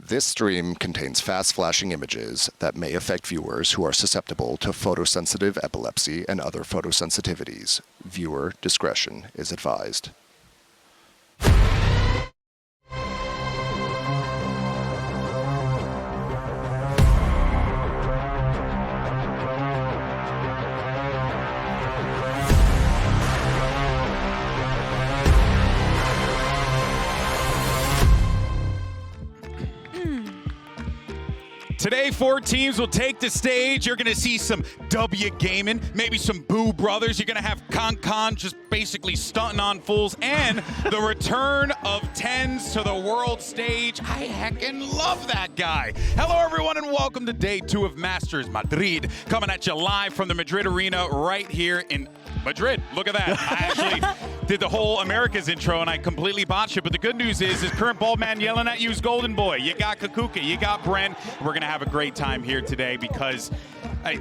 This stream contains fast flashing images that may affect viewers who are susceptible to photosensitive epilepsy and other photosensitivities. Viewer discretion is advised. Today, 4 teams will take the stage. You're going to see some W gaming, maybe some Boo Brothers. You're going to have Con just basically stunting on fools, and the return of Tens to the world stage. I heckin' love that guy. Hello, everyone, and welcome to day 2 of Masters Madrid, coming at you live from the Madrid Arena right here in Madrid. Look at that. I actually did the whole Americas intro, and I completely botched it, but the good news is current bald man yelling at you is Golden Boy. You got Kakuka, you got Brent. We're going to have a great time here today because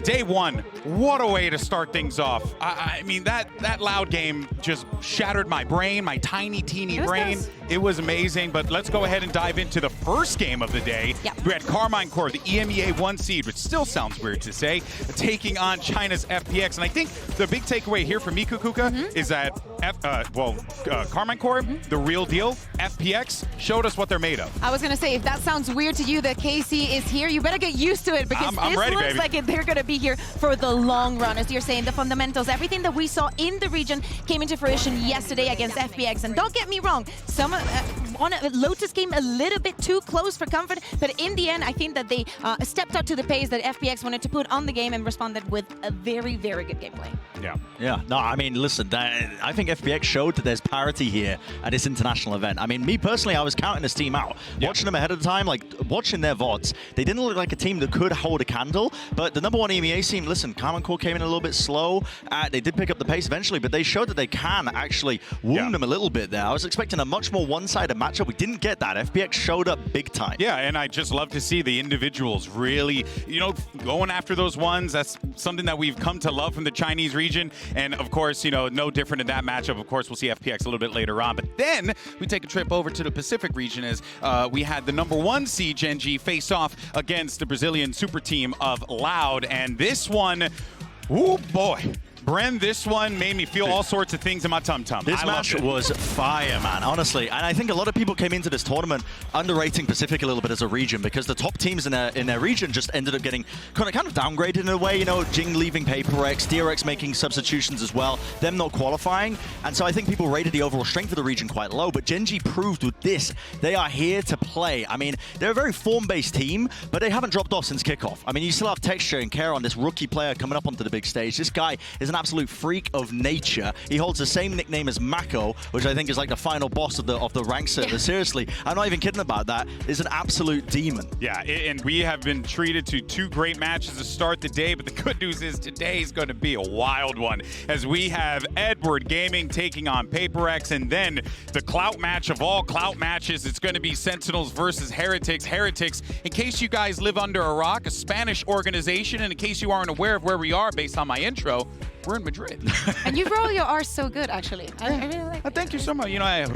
day 1, what a way to start things off. I mean, that loud game just shattered my brain, my tiny, teeny brain. Nice. It was amazing, but let's go ahead and dive into the first game of the day. Yep. We had Carmine Corp, the EMEA 1 seed, which still sounds weird to say, taking on China's FPX. And I think the big takeaway here for me, Kukuka, is that Carmine Corp, the real deal, FPX, showed us what they're made of. I was going to say, if that sounds weird to you that Casey is here, you better get used to it because I'm this ready, looks baby. like they're going to be here for the long run. As you're saying, the fundamentals, everything that we saw in the region came into fruition yesterday against FPX. And don't get me wrong, Lotus came a little bit too close for comfort, but in the end, I think that they stepped up to the pace that FPX wanted to put on the game and responded with a very, very good gameplay. Yeah. No, I mean, listen, I think FPX showed that there's parity here at this international event. I mean, me personally, I was counting this team out. Watching them ahead of the time, like watching their VODs, they didn't look like a team that could hold a candle, but the number 1 EMEA team, listen, Carmine Corp came in a little bit slow. They did pick up the pace eventually, but they showed that they can actually wound them a little bit there. I was expecting a much more one-sided matchup. We didn't get that. FPX showed up big time. Yeah, and I just love to see the individuals really, going after those ones. That's something that we've come to love from the Chinese region. And of course, no different in that matchup. Of course, we'll see FPX a little bit later on. But then we take a trip over to the Pacific region as we had the number 1 seed, Gen G, face off against the Brazilian super team of Loud. And this one, oh boy. Bren, this one made me feel all sorts of things in my tum-tum. This match was fire, man, honestly. And I think a lot of people came into this tournament underrating Pacific a little bit as a region because the top teams in their region just ended up getting kind of downgraded in a way. Jing leaving PRX, DRX making substitutions as well, them not qualifying. And so I think people rated the overall strength of the region quite low. But Gen G proved with this, they are here to play. I mean, they're a very form-based team, but they haven't dropped off since kickoff. I mean, you still have Texture and Care on this rookie player coming up onto the big stage. This guy is an absolute freak of nature. He holds the same nickname as Mako, which I think is like the final boss of the rank server. Seriously, I'm not even kidding about that. Is an absolute demon. Yeah, and we have been treated to 2 great matches to start the day, but the good news is today is going to be a wild one as we have Edward Gaming taking on PRX, and then the clout match of all clout matches. It's going to be Sentinels versus Heretics. Heretics, in case you guys live under a rock, a Spanish organization, and in case you aren't aware of where we are based on my intro, we're in Madrid. And you roll your R's so good, actually. I really like it. Thank you so much. Can I say?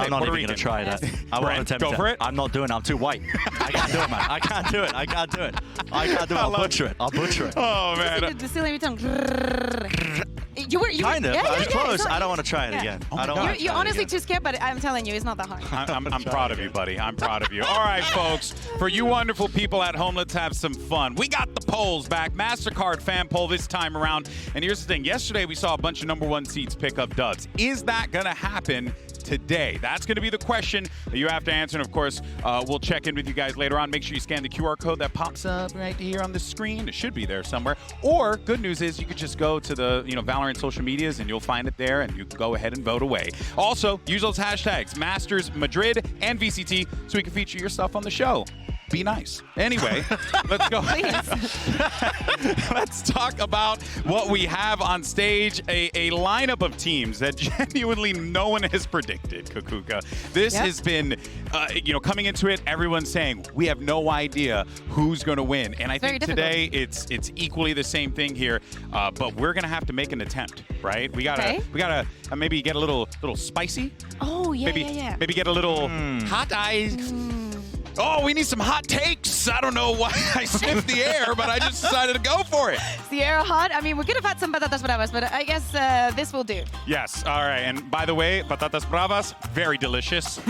I'm not even going to try that. I won't attempt go for it. I'm not doing it. I'm too white. I can't do it, man. I can't do it. I can't do it. I'll butcher it. I'll butcher it. Oh, man. The silly tongue. You were kind of. I was close. I don't want to try it again. Oh, I don't want to You're honestly too scared, but I'm telling you, it's not that hard. I'm proud of you, buddy. I'm proud of you. All right, folks. For you wonderful people at home, let's have some fun. We got the polls back. Mastercard fan poll this time around. And here's the thing. Yesterday, we saw a bunch of number 1 seeds pick up dubs. Is that going to happen today? That's going to be the question that you have to answer. And of course, we'll check in with you guys later on. Make sure you scan the QR code that pops up right here on the screen. It should be there somewhere. Or good news is you could just go to the Valorant social medias and you'll find it there, and you can go ahead and vote away. Also, use those hashtags Masters Madrid and VCT so we can feature your stuff on the show. Be nice. Anyway, let's go. Let's talk about what we have on stage. A lineup of teams that genuinely no one has predicted, Kakuka. This has been, coming into it, everyone's saying, we have no idea who's going to win. And I think today it's equally the same thing here, but we're going to have to make an attempt, right? We gotta maybe get a little spicy. Oh, yeah, maybe get a little hot eyes. Oh, we need some hot takes. I don't know why I sniffed the air, but I just decided to go for it. Is the air hot? I mean, we could have had some patatas bravas, but I guess this will do. Yes, all right. And by the way, patatas bravas, very delicious.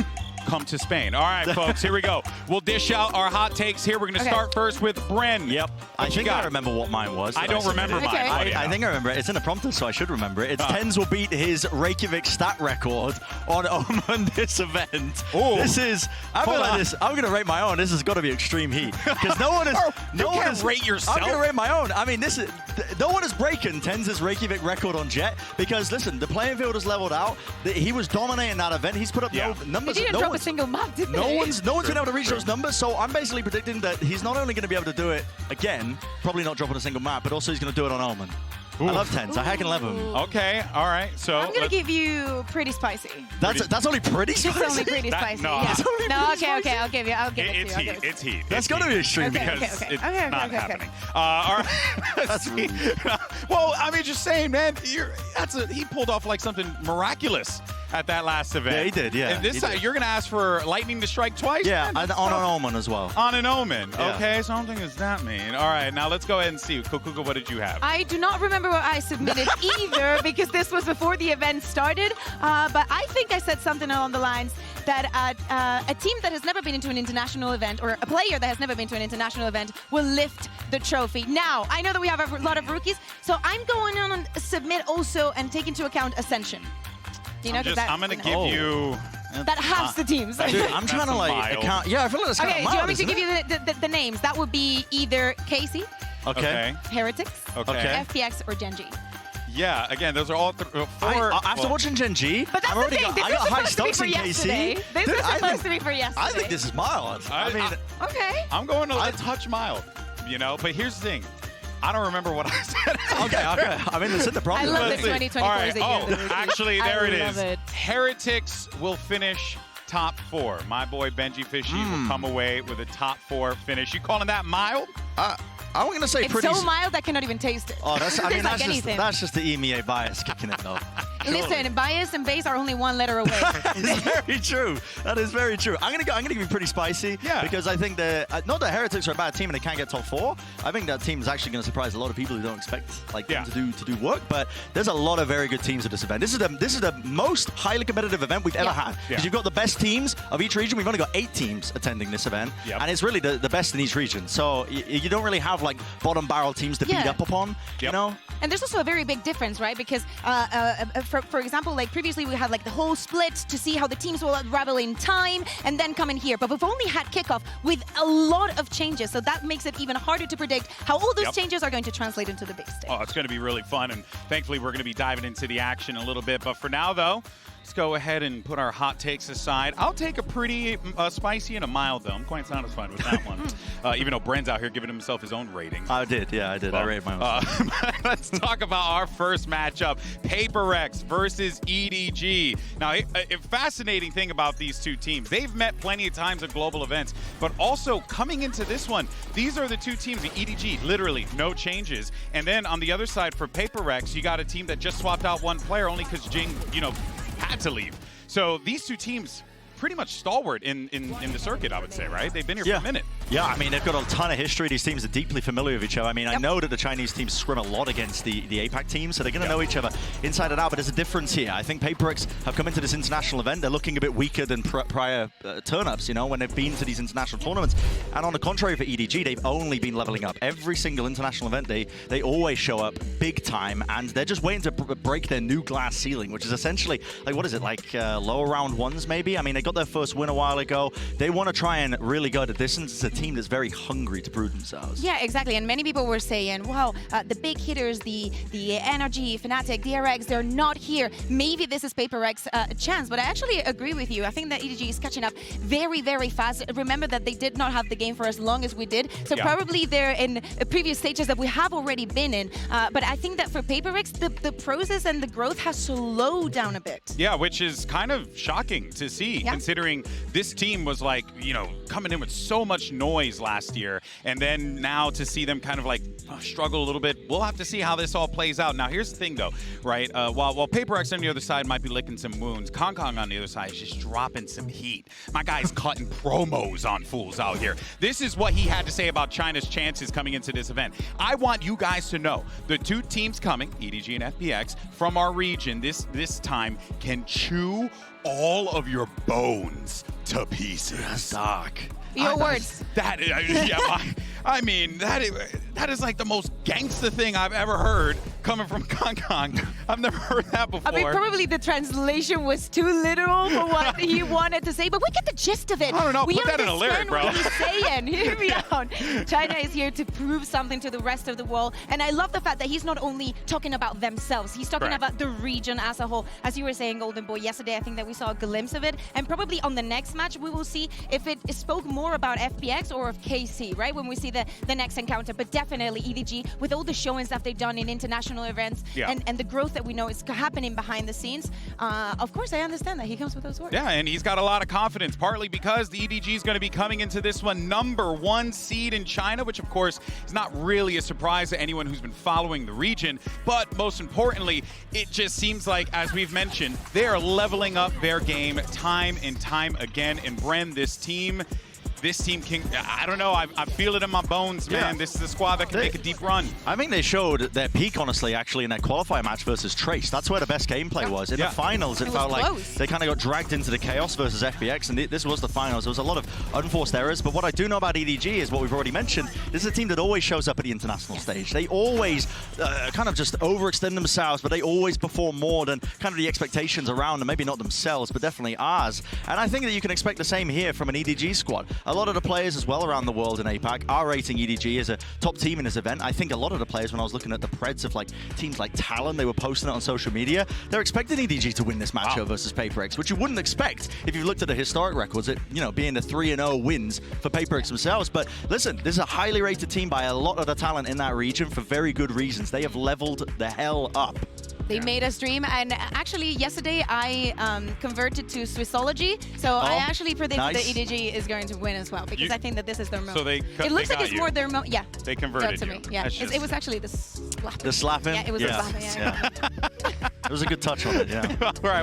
Come to Spain. All right, folks, here we go. We'll dish out our hot takes here. We're going to start first with Bren. Yep. I think I remember what mine was. I don't remember mine. I think I remember it. It's in the prompter, so I should remember it. It's Tens will beat his Reykjavik stat record on OMEN this event. Ooh. This is, I'm going to rate my own. This has got to be extreme heat. Because no one is... you can't rate yourself. I'm going to rate my own. I mean, this is... No one has broken Tens' Reykjavik record on Jet because, listen, the playing field has leveled out. He was dominating that event. He's put up no numbers. He didn't drop a single map, did No one's been able to reach those numbers, so I'm basically predicting that he's not only going to be able to do it again, probably not dropping a single map, but also he's going to do it on OMEN. I love Tens. I heckin' love him. Okay, all right. So I'm going to give you pretty spicy. That's only pretty spicy? It's only pretty spicy. No, yeah. Okay, I'll give it to you. It's heat. It's heat. That's got to be extreme because it's not happening. All right. Let's see. Well, I mean, just saying, man, he pulled off like something miraculous at that last event. Yeah, he did, yeah. And this time, you're going to ask for lightning to strike twice? Yeah, on an OMEN as well. On an OMEN. Yeah. Okay, so I don't think it's that mean. All right, now let's go ahead and see. Kukuka, what did you have? I do not remember what I submitted either because this was before the event started. But I think I said something along the lines that a team that has never been into an international event or a player that has never been to an international event will lift the trophy. Now, I know that we have a lot of rookies, so I'm going on and submit also and take into account Ascension. You know, I'm going to give you... That halves the teams. Dude, I'm trying to like account. Yeah, I feel like that's kind of mild. Do you want me to give you the names? That would be either Casey, HyperX, FPX, or Gen G. Yeah, again, those are all four. After watching Gen G, but that's the thing. I got high stocks in KC. This was supposed to be for yesterday. I think this is mild. I mean, okay. I'm going a touch mild, you know. But here's the thing. I don't remember what I said. Okay. I mean, it's in the problem. I love the 2024 All right. Actually, there it is. It. Heretics will finish top 4. My boy Benji Fishy will come away with a top 4 finish. You calling that mild? I'm going to say it's pretty... so mild I cannot even taste it. Oh, that's that's just the EMEA bias kicking it, though. Listen, bias and base are only one letter away. It's very true. That is very true. I'm gonna give you pretty spicy. Yeah. Because I think not that Heretics are a bad team and they can't get top 4. I think that team is actually going to surprise a lot of people who don't expect them to do work. But there's a lot of very good teams at this event. This is the most highly competitive event we've ever had. Because you've got the best teams of each region. We've only got 8 teams attending this event, and it's really the best in each region. So you don't really have like bottom barrel teams to beat up upon. You know. And there's also a very big difference, right? Because for example, like previously we had like the whole split to see how the teams will unravel in time and then come in here. But we've only had kickoff with a lot of changes. So that makes it even harder to predict how all those changes are going to translate into the big stage. Oh, it's going to be really fun. And thankfully, we're going to be diving into the action a little bit. But for now, though, let's go ahead and put our hot takes aside. I'll take a pretty spicy and a mild, though. I'm quite satisfied with that one. Even though Bren's out here giving himself his own rating. I did. Well, I rated my own. Let's talk about our first matchup, HyperX versus EDG. Now, a fascinating thing about these two teams, they've met plenty of times at global events, but also coming into this one, these are the two teams, the EDG, literally no changes. And then on the other side for HyperX, you got a team that just swapped out one player only because Jing, had to leave. So these two teams pretty much stalwart in the circuit, I would say, right? They've been here for a minute. Yeah, I mean, they've got a ton of history. These teams are deeply familiar with each other. I mean, I know that the Chinese teams scrim a lot against the APAC team, so they're going to know each other inside and out, but there's a difference here. I think HyperX have come into this international event. They're looking a bit weaker than prior turn-ups, when they've been to these international tournaments. And on the contrary for EDG, they've only been leveling up. Every single international event, they always show up big time, and they're just waiting to break their new glass ceiling, which is essentially, like, what is it, like lower round ones, maybe? I mean, they got their first win a while ago. They want to try and really go the distance. It's a team that's very hungry to prove themselves. Yeah, exactly. And many people were saying, wow, the big hitters, the Energy, Fnatic, PRX, they're not here. Maybe this is HyperX chance. But I actually agree with you. I think that EDG is catching up very, very fast. Remember that they did not have the game for as long as we did. So probably they're in previous stages that we have already been in. But I think that for HyperX, the process and the growth has slowed down a bit. Yeah, which is kind of shocking to see. considering this team was like, you know, coming in with so much noise last year, and then now to see them kind of like struggle a little bit. We'll have to see how this all plays out. Now, here's the thing, though, right? While PRX on the other side might be licking some wounds, Kong on the other side is just dropping some heat. My guy's cutting promos on fools out here. This is what he had to say about China's chances coming into this event. I want you guys to know the two teams coming, EDG and FPX, from our region this time can chew all of your bones to pieces. That's dark. Your words. That is, I mean, that is like the most gangster thing I've ever heard coming from Kong. I've never heard that before. I mean, probably the translation was too literal for what he wanted to say, but we get the gist of it. I don't know. We Put that in a lyric, bro. What he's saying. Hear me out. China is here to prove something to the rest of the world, and I love the fact that he's not only talking about themselves, he's talking about the region as a whole. As you were saying, Golden Boy, yesterday I think that we saw a glimpse of it, and probably on the next match we will see if it spoke more about FPX or of KC, right? When we see the next encounter, but definitely EDG with all the showings that they've done in international events and the growth that we know is happening behind the scenes. Of course, I understand that he comes with those words. Yeah, and he's got a lot of confidence, partly because the EDG is going to be coming into this one #1 seed in China, which of course is not really a surprise to anyone who's been following the region. But most importantly, it just seems like, as we've mentioned, they are leveling up their game time and time again. And Bren, this team can, I don't know, I feel it in my bones, man. This is a squad that can make a deep run. I think they showed their peak, honestly, actually, in their qualifier match versus Trace. That's where the best gameplay was. In the finals, it felt like they kind of got dragged into the chaos versus FPX, and this was the finals. There was a lot of unforced errors, but what I do know about EDG is what we've already mentioned. This is a team that always shows up at the international stage. They always kind of just overextend themselves, but they always perform more than kind of the expectations around them. Maybe not themselves, but definitely ours. And I think that you can expect the same here from an EDG squad. A lot of the players as well around the world in APAC are rating EDG as a top team in this event. I think a lot of the players, when I was looking at the Preds of like teams like Talon, they were posting it on social media. They're expecting EDG to win this matchup versus PRX, which you wouldn't expect if you've looked at the historic records, it, you know, being the 3-0 wins for PRX themselves. But listen, this is a highly rated team by a lot of the talent in that region for very good reasons. They have leveled the hell up. They made us dream, and actually yesterday I converted to Swissology, so I actually predict that EDG is going to win as well, because I think that this is their moment. So it looks like it's more their moment. Yeah. They converted to me. Yeah. It was actually the slapping. The slapping? Yeah, it was the slapping. Yeah. It was a good touch on it, yeah. All right,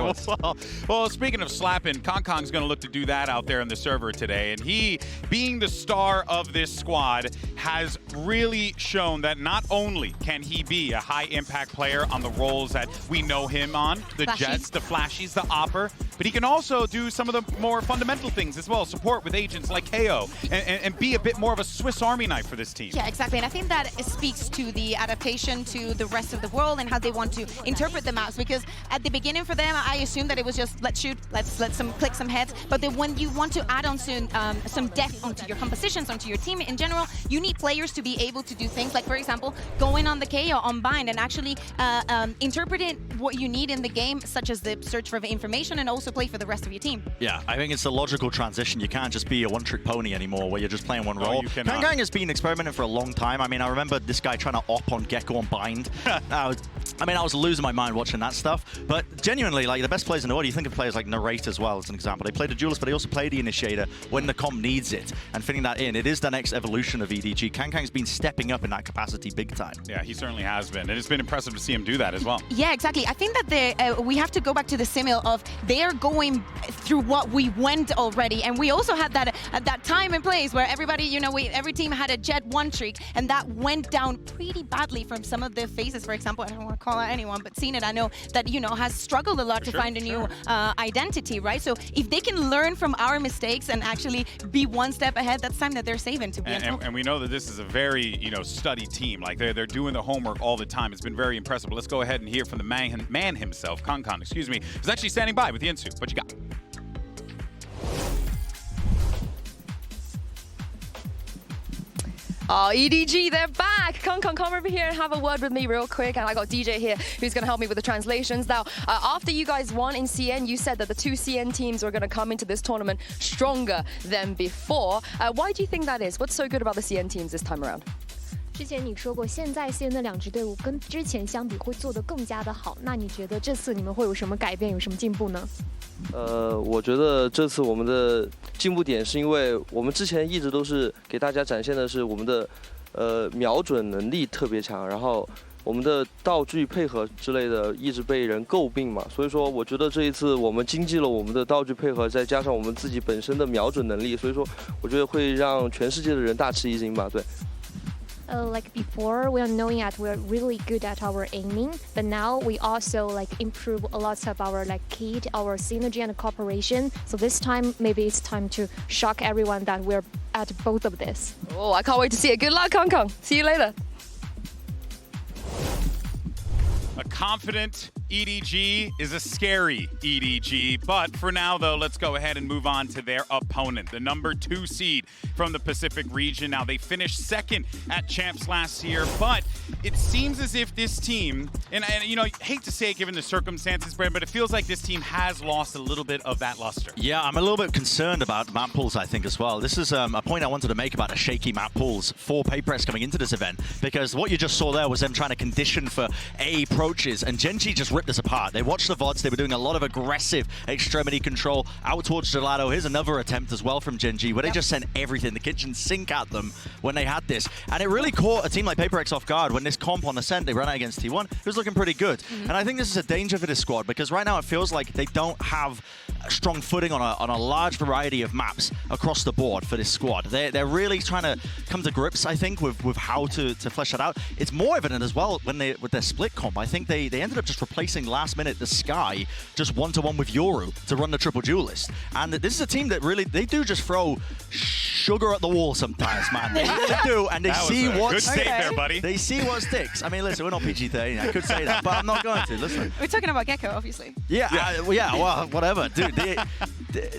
well, speaking of slapping, Kong's going to look to do that out there on the server today, and he, being the star of this squad, has really shown that not only can he be a high-impact player on the roles that we know him on, the Jets, the Flashies, the Opper, but he can also do some of the more fundamental things as well, support with agents like KO, and be a bit more of a Swiss Army knife for this team. Yeah, exactly, and I think that it speaks to the adaptation to the rest of the world and how they want to interpret the maps, because at the beginning for them, I assumed that it was just, let's shoot, let's click some heads, but then when you want to add on some depth onto your compositions, onto your team in general, you need players to be able to do things like, for example, going on the KO on bind and actually interpreting what you need in the game, such as the search for information, and also play for the rest of your team. Yeah, I think it's a logical transition. You can't just be a one-trick pony anymore where you're just playing one role. Kong has been experimenting for a long time. I mean, I remember this guy trying to op on Gecko on bind. I was losing my mind watching that stuff. But genuinely, like, the best players in the world, you think of players like Narrate as well as an example. They play the Duelist, but they also play the Initiator when the comp needs it, and fitting that in. It is the next evolution of EDG. Kong's been stepping up in that capacity big time. Yeah, he certainly has been, and it's been impressive to see him do that as well. Yeah, exactly. I think that we have to go back to the simile of they're going through what we went already, and we also had that time and place where everybody, you know, every team had a Jet 1 streak, and that went down pretty badly from some of the phases. For example, I don't want to call out anyone, but seen it, I know that, you know, has struggled a lot to find a new identity, right? So if they can learn from our mistakes and actually be one step ahead, that's time that they're saving to be on top. And we know that this is a very, you know, studied team. Like, they're doing the homework all the time. It's been very impressive. But let's go ahead and hear from the man himself, Kong, excuse me, who's actually standing by with the Insu. What you got? Oh, EDG, they're back. Kong, come over here and have a word with me real quick. And I got DJ here who's going to help me with the translations. Now, after you guys won in CN, you said that the two CN teams were going to come into this tournament stronger than before. Why do you think that is? What's so good about the CN teams this time around? 之前你说过，现在CN的2支队伍跟之前相比会做得更加的好，那你觉得这次你们会有什么改变，有什么进步呢？我觉得这次我们的进步点是因为我们之前一直都是给大家展现的是我们的瞄准能力特别强，然后我们的道具配合之类的一直被人诟病嘛，所以说我觉得这一次我们精进了我们的道具配合，再加上我们自己本身的瞄准能力，所以说我觉得会让全世界的人大吃一惊吧，对。Like before, we are knowing that we're really good at our aiming, but now we also like improve a lot of our like kit, our synergy and cooperation. So this time, maybe it's time to shock everyone that we're at both of this. Oh, I can't wait to see it. Good luck, Kong Kong. See you later. A confident EDG is a scary EDG. But for now, though, let's go ahead and move on to their opponent, the number 2 seed from the Pacific region. Now, they finished second at Champs last year, but it seems as if this team, and you know, I hate to say it given the circumstances, Brandon, but it feels like this team has lost a little bit of that luster. Yeah, I'm a little bit concerned about map pools, I think, as well. This is a point I wanted to make about the shaky map pools for PRX coming into this event, because what you just saw there was them trying to condition for A approaches, and Gen.G just ripped us apart. They watched the VODs, they were doing a lot of aggressive extremity control out towards Gelato. Here's another attempt as well from Gen.G, where they just sent everything, the kitchen sink at them when they had this. And it really caught a team like PRX off guard when this comp on Ascent, they ran out against T1. It was looking pretty good. And I think this is a danger for this squad, because right now it feels like they don't have a strong footing on a large variety of maps across the board for this squad. They're really trying to come to grips, I think, with how to flesh that out. It's more evident as well when with their split comp. I think they ended up just replacing last minute the Sky just 1-to-1 with Yoru to run the triple duelist. And this is a team that really, they do just throw sugar at the wall sometimes, man. They really do, and they see what good sticks. save there, buddy. They see what sticks. I mean, listen, we're not PG-13. I could say that, but I'm not going to. Listen. We're talking about Gecko, obviously. Yeah, well, whatever. Dude,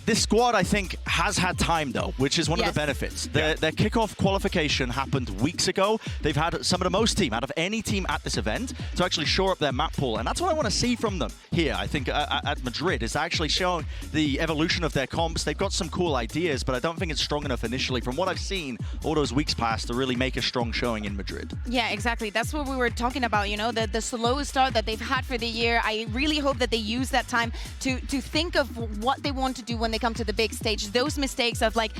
this squad, I think, has had time, though, which is one of the benefits. Their kickoff qualification happened weeks ago. They've had some of the most team out of any team at this event to actually shore up their map pool, and that's what I want to see from them here, I think, at Madrid, is actually showing the evolution of their comps. They've got some cool ideas, but I don't think it's strong enough initially, from what I've seen all those weeks past, to really make a strong showing in Madrid. Yeah, exactly. That's what we were talking about, you know, the slow start that they've had for the year. I really hope that they use that time to think of what they want to do when they come to the big stage. Those mistakes of like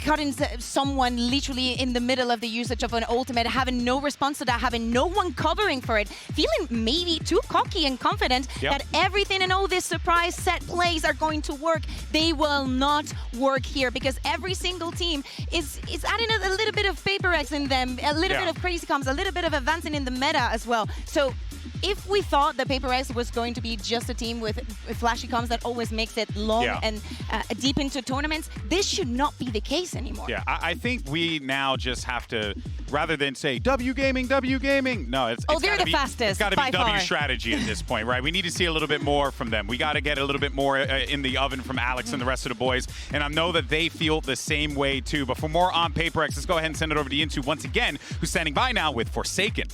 cutting someone literally in the middle of the usage of an ultimate, having no response to that, having no one covering for it, feeling maybe too cocky and confident that everything and all these surprise set plays are going to work. They will not work here, because every single team is adding a little bit of PRX in them, a little bit of crazy comms, a little bit of advancing in the meta as well. So if we thought that PRX was going to be just a team with flashy comms that always makes it long and deep into tournaments, this should not be the case anymore. Yeah, I think we now just have to, rather than say W Gaming, no, it's they're the fastest. It's got to be W far. strategy at this point, right? We need to see a little bit more from them. We got to get a little bit more in the oven from Alex and the rest of the boys, and I know that they feel the same way too. But for more on PRX, let's go ahead and send it over to Yinsu once again, who's standing by now with Forsaken.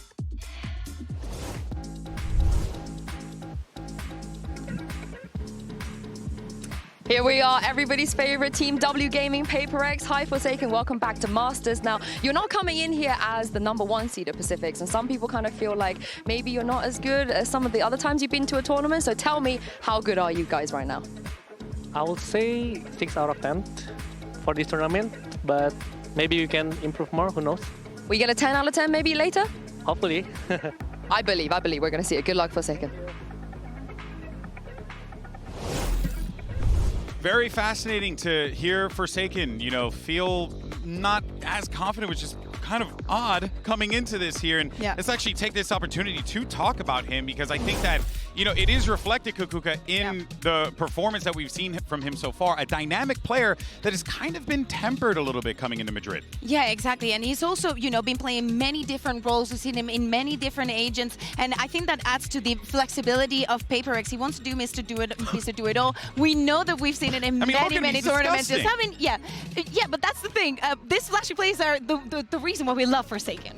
Here we are, everybody's favorite team, W Gaming, PRX, Hi Forsaken. Welcome back to Masters. Now, you're not coming in here as the number 1 seed of Pacifics, and some people kind of feel like maybe you're not as good as some of the other times you've been to a tournament. So tell me, how good are you guys right now? I would say 6 out of 10 for this tournament, but maybe you can improve more, who knows? We get a 10 out of 10 maybe later? Hopefully. I believe we're going to see it. Good luck, Forsaken. Very fascinating to hear Forsaken, you know, feel not as confident, which is kind of odd coming into this here. And let's actually take this opportunity to talk about him, because I think that, you know, it is reflected, Kukuka, in the performance that we've seen from him so far. A dynamic player that has kind of been tempered a little bit coming into Madrid. Yeah, exactly. And he's also, you know, been playing many different roles. We've seen him in many different agents. And I think that adds to the flexibility of PRX. He wants to do Mr. Do It All. We know that we've seen it in many tournaments. Just having, but that's the thing. These flashy plays are the reason why we love Forsaken.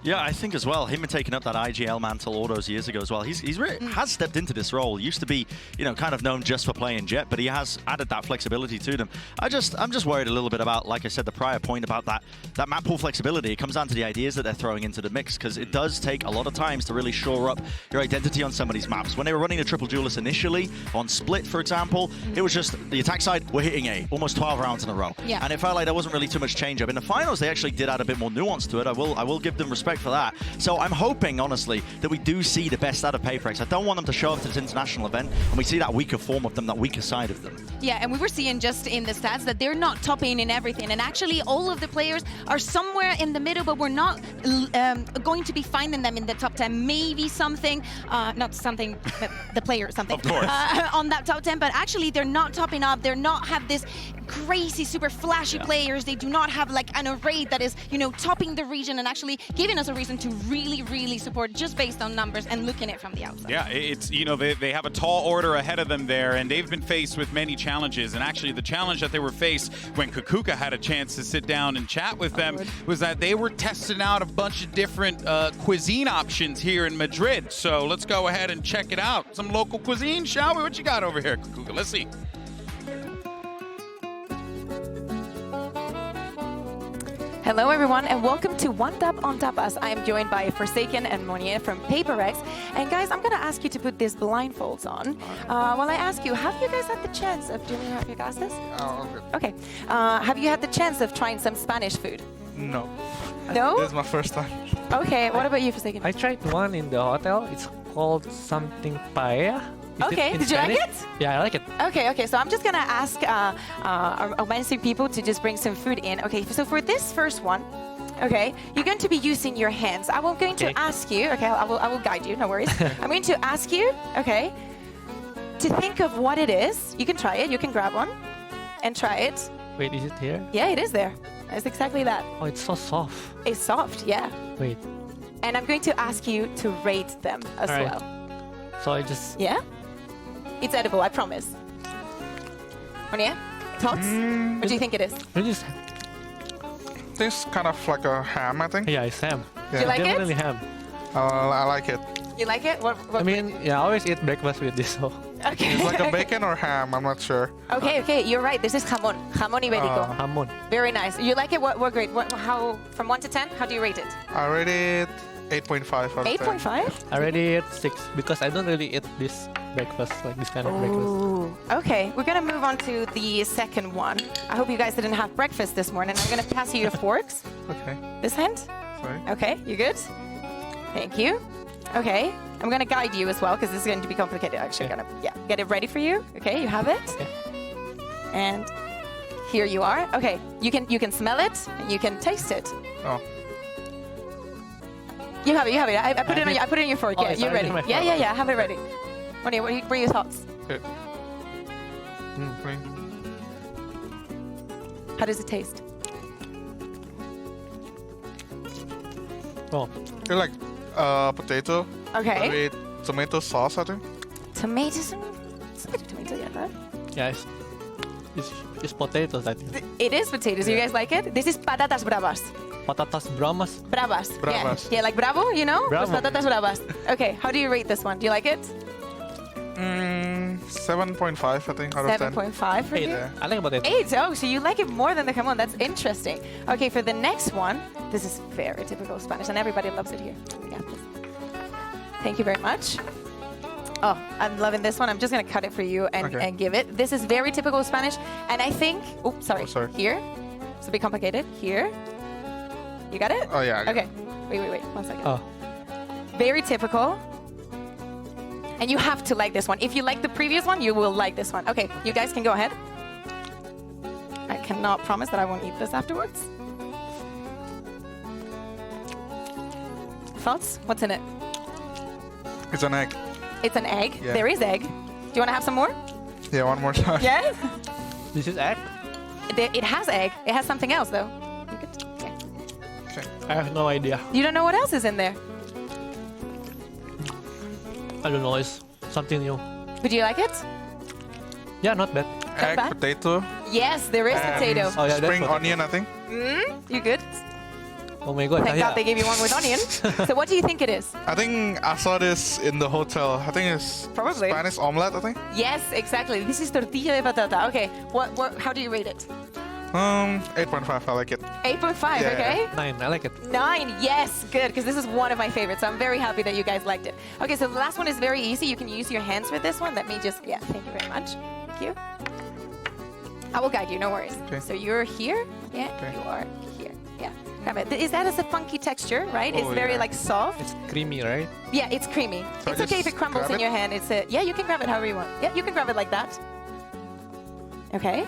Yeah, I think as well. Him taking up that IGL mantle all those years ago as well. He's really has stepped into this role. He used to be, you know, kind of known just for playing Jet, but he has added that flexibility to them. I'm just worried a little bit about, like I said, the prior point about that map pool flexibility. It comes down to the ideas that they're throwing into the mix, because it does take a lot of times to really shore up your identity on some of these maps. When they were running a triple duelist initially on Split, for example, it was just the attack side, we're hitting A almost 12 rounds in a row. Yeah. And it felt like there wasn't really too much change up. In the finals, they actually did add a bit more nuance to it. I will give them respect for that. So I'm hoping, honestly, that we do see the best out of PRX. I don't want them to show up to this international event and we see that weaker form of them, that weaker side of them. Yeah, and we were seeing just in the stats that they're not topping in everything. And actually, all of the players are somewhere in the middle, but we're not going to be finding them in the top 10. Maybe something, not something, the player something. Of course. On that top 10, but actually they're not topping up. They're not have this crazy, super flashy players. They do not have like an array that is, you know, topping the region and actually giving us a reason to really support just based on numbers and looking at it from the outside. Yeah, it's, you know, they have a tall order ahead of them there, and they've been faced with many challenges. And actually, the challenge that they were faced when Kukuka had a chance to sit down and chat with them was that they were testing out a bunch of different cuisine options here in Madrid. So let's go ahead and check it out. Some local cuisine, shall we? What you got over here, Kukuka? Let's see. Hello everyone and welcome to One Tap on Tapas. I am joined by Forsaken and Monier from PRX. And guys, I'm going to ask you to put these blindfolds on. While I ask you, have you guys had the chance of doing your classes? Oh, okay. Have you had the chance of trying some Spanish food? no. No? This is my first time. Okay, what about you, Forsaken? I tried one in the hotel. It's called something paella. Okay, did you like it? Yeah, I like it. Okay, so I'm just gonna ask our OMEN people to just bring some food in. Okay, so for this first one, okay, you're going to be using your hands. I'm going to ask you, okay, I will guide you, no worries. I'm going to ask you, okay, to think of what it is. You can try it, you can grab one and try it. Wait, is it here? Yeah, it is there. It's exactly that. Oh, it's so soft. It's soft, yeah. Wait. And I'm going to ask you to rate them as All right. well. So I just... Yeah? It's edible, I promise. Monia, thoughts? What do you think it is? It is... This kind of like a ham, I think. Yeah, it's ham. Do you like Definitely it? ham. I like it. You like it? What I mean, yeah, I always eat breakfast with this, so... Okay. It's like a bacon or ham, I'm not sure. Okay, you're right. This is jamón. Jamón ibérico. Hamon. Very nice. You like it? What grade? How, from 1 to 10, how do you rate it? I rate it 8.5 out of 10. 8.5? I already ate 6 because I don't really eat this breakfast, like this kind of breakfast. Ooh. Okay, we're gonna move on to the second one. I hope you guys didn't have breakfast this morning. I'm gonna pass you your forks. Okay, This hand? sorry. Okay, you good? Thank you. Okay, I'm gonna guide you as well because this is going to be complicated. Actually, Okay. gonna get it ready for you. Okay, you have it. Okay. And here you are. Okay, you can smell it and you can taste it. Oh, You have it. I put it on. I put it in your fork. Oh, Yeah, it's you're already ready. in my fork. Yeah. I have it ready. Monia, what are your thoughts? okay. Okay. How does it taste? Oh, It's like potato Okay. with tomato sauce, I think. Tomatoes. It's a bit of tomato, yeah. That. yeah, it's potatoes, I think. It is potatoes. You guys like it? This is patatas bravas. Patatas bravas. Bravas. Bravas. Yeah, like bravo, you know? Bravo. Pues patatas bravas. Okay, how do you rate this one? Do you like it? 7.5, I think, out of 10. 7.5 for you? Yeah. I like potato. 8. Oh, so you like it more than the jamón. That's interesting. Okay, for the next one, this is very typical Spanish, and everybody loves it here. Yeah. Thank you very much. Oh, I'm loving this one. I'm just going to cut it for you and give it. This is very typical Spanish, and I think... Oh, sorry. Oh, sorry. Here. It's a bit complicated. Here. You got it? Oh, yeah. I got Okay. Wait. 1 second. Oh, Very typical. And you have to like this one. If you like the previous one, you will like this one. Okay, you guys can go ahead. I cannot promise that I won't eat this afterwards. Thoughts? What's in it? It's an egg. It's an egg. Yeah. There is egg. Do you want to have some more? Yeah, one more time. Yes? this is egg? It has egg. It has something else, though. You could, okay. Okay. I have no idea. You don't know what else is in there? I don't know, it's something new. Would you like it? Yeah, not bad. Egg, bad? potato, Yes, there is and potato. Oh, yeah, that's spring potato. onion, I think. You good? Oh my god. Thank God they gave you one with onion. So what do you think it is? I think I saw this in the hotel. I think it's Probably. Spanish omelette, I think. Yes, exactly. This is tortilla de patata. Okay, how do you rate it? 8.5, I like it. 8.5, Yeah. okay? 9, I like it. 9, yes, good, because this is one of my favorites. So I'm very happy that you guys liked it. Okay, so the last one is very easy. You can use your hands for this one. Let me just, thank you very much. Thank you. I will guide you, no worries. Okay. So you're here, you are here, Grab it. Is that as a funky texture, right? It's very like soft. It's creamy, right? Yeah, it's creamy. So It's okay if just it crumbles grab in your hand. Yeah, you can grab it however you want. Yeah, you can grab it like that. Okay.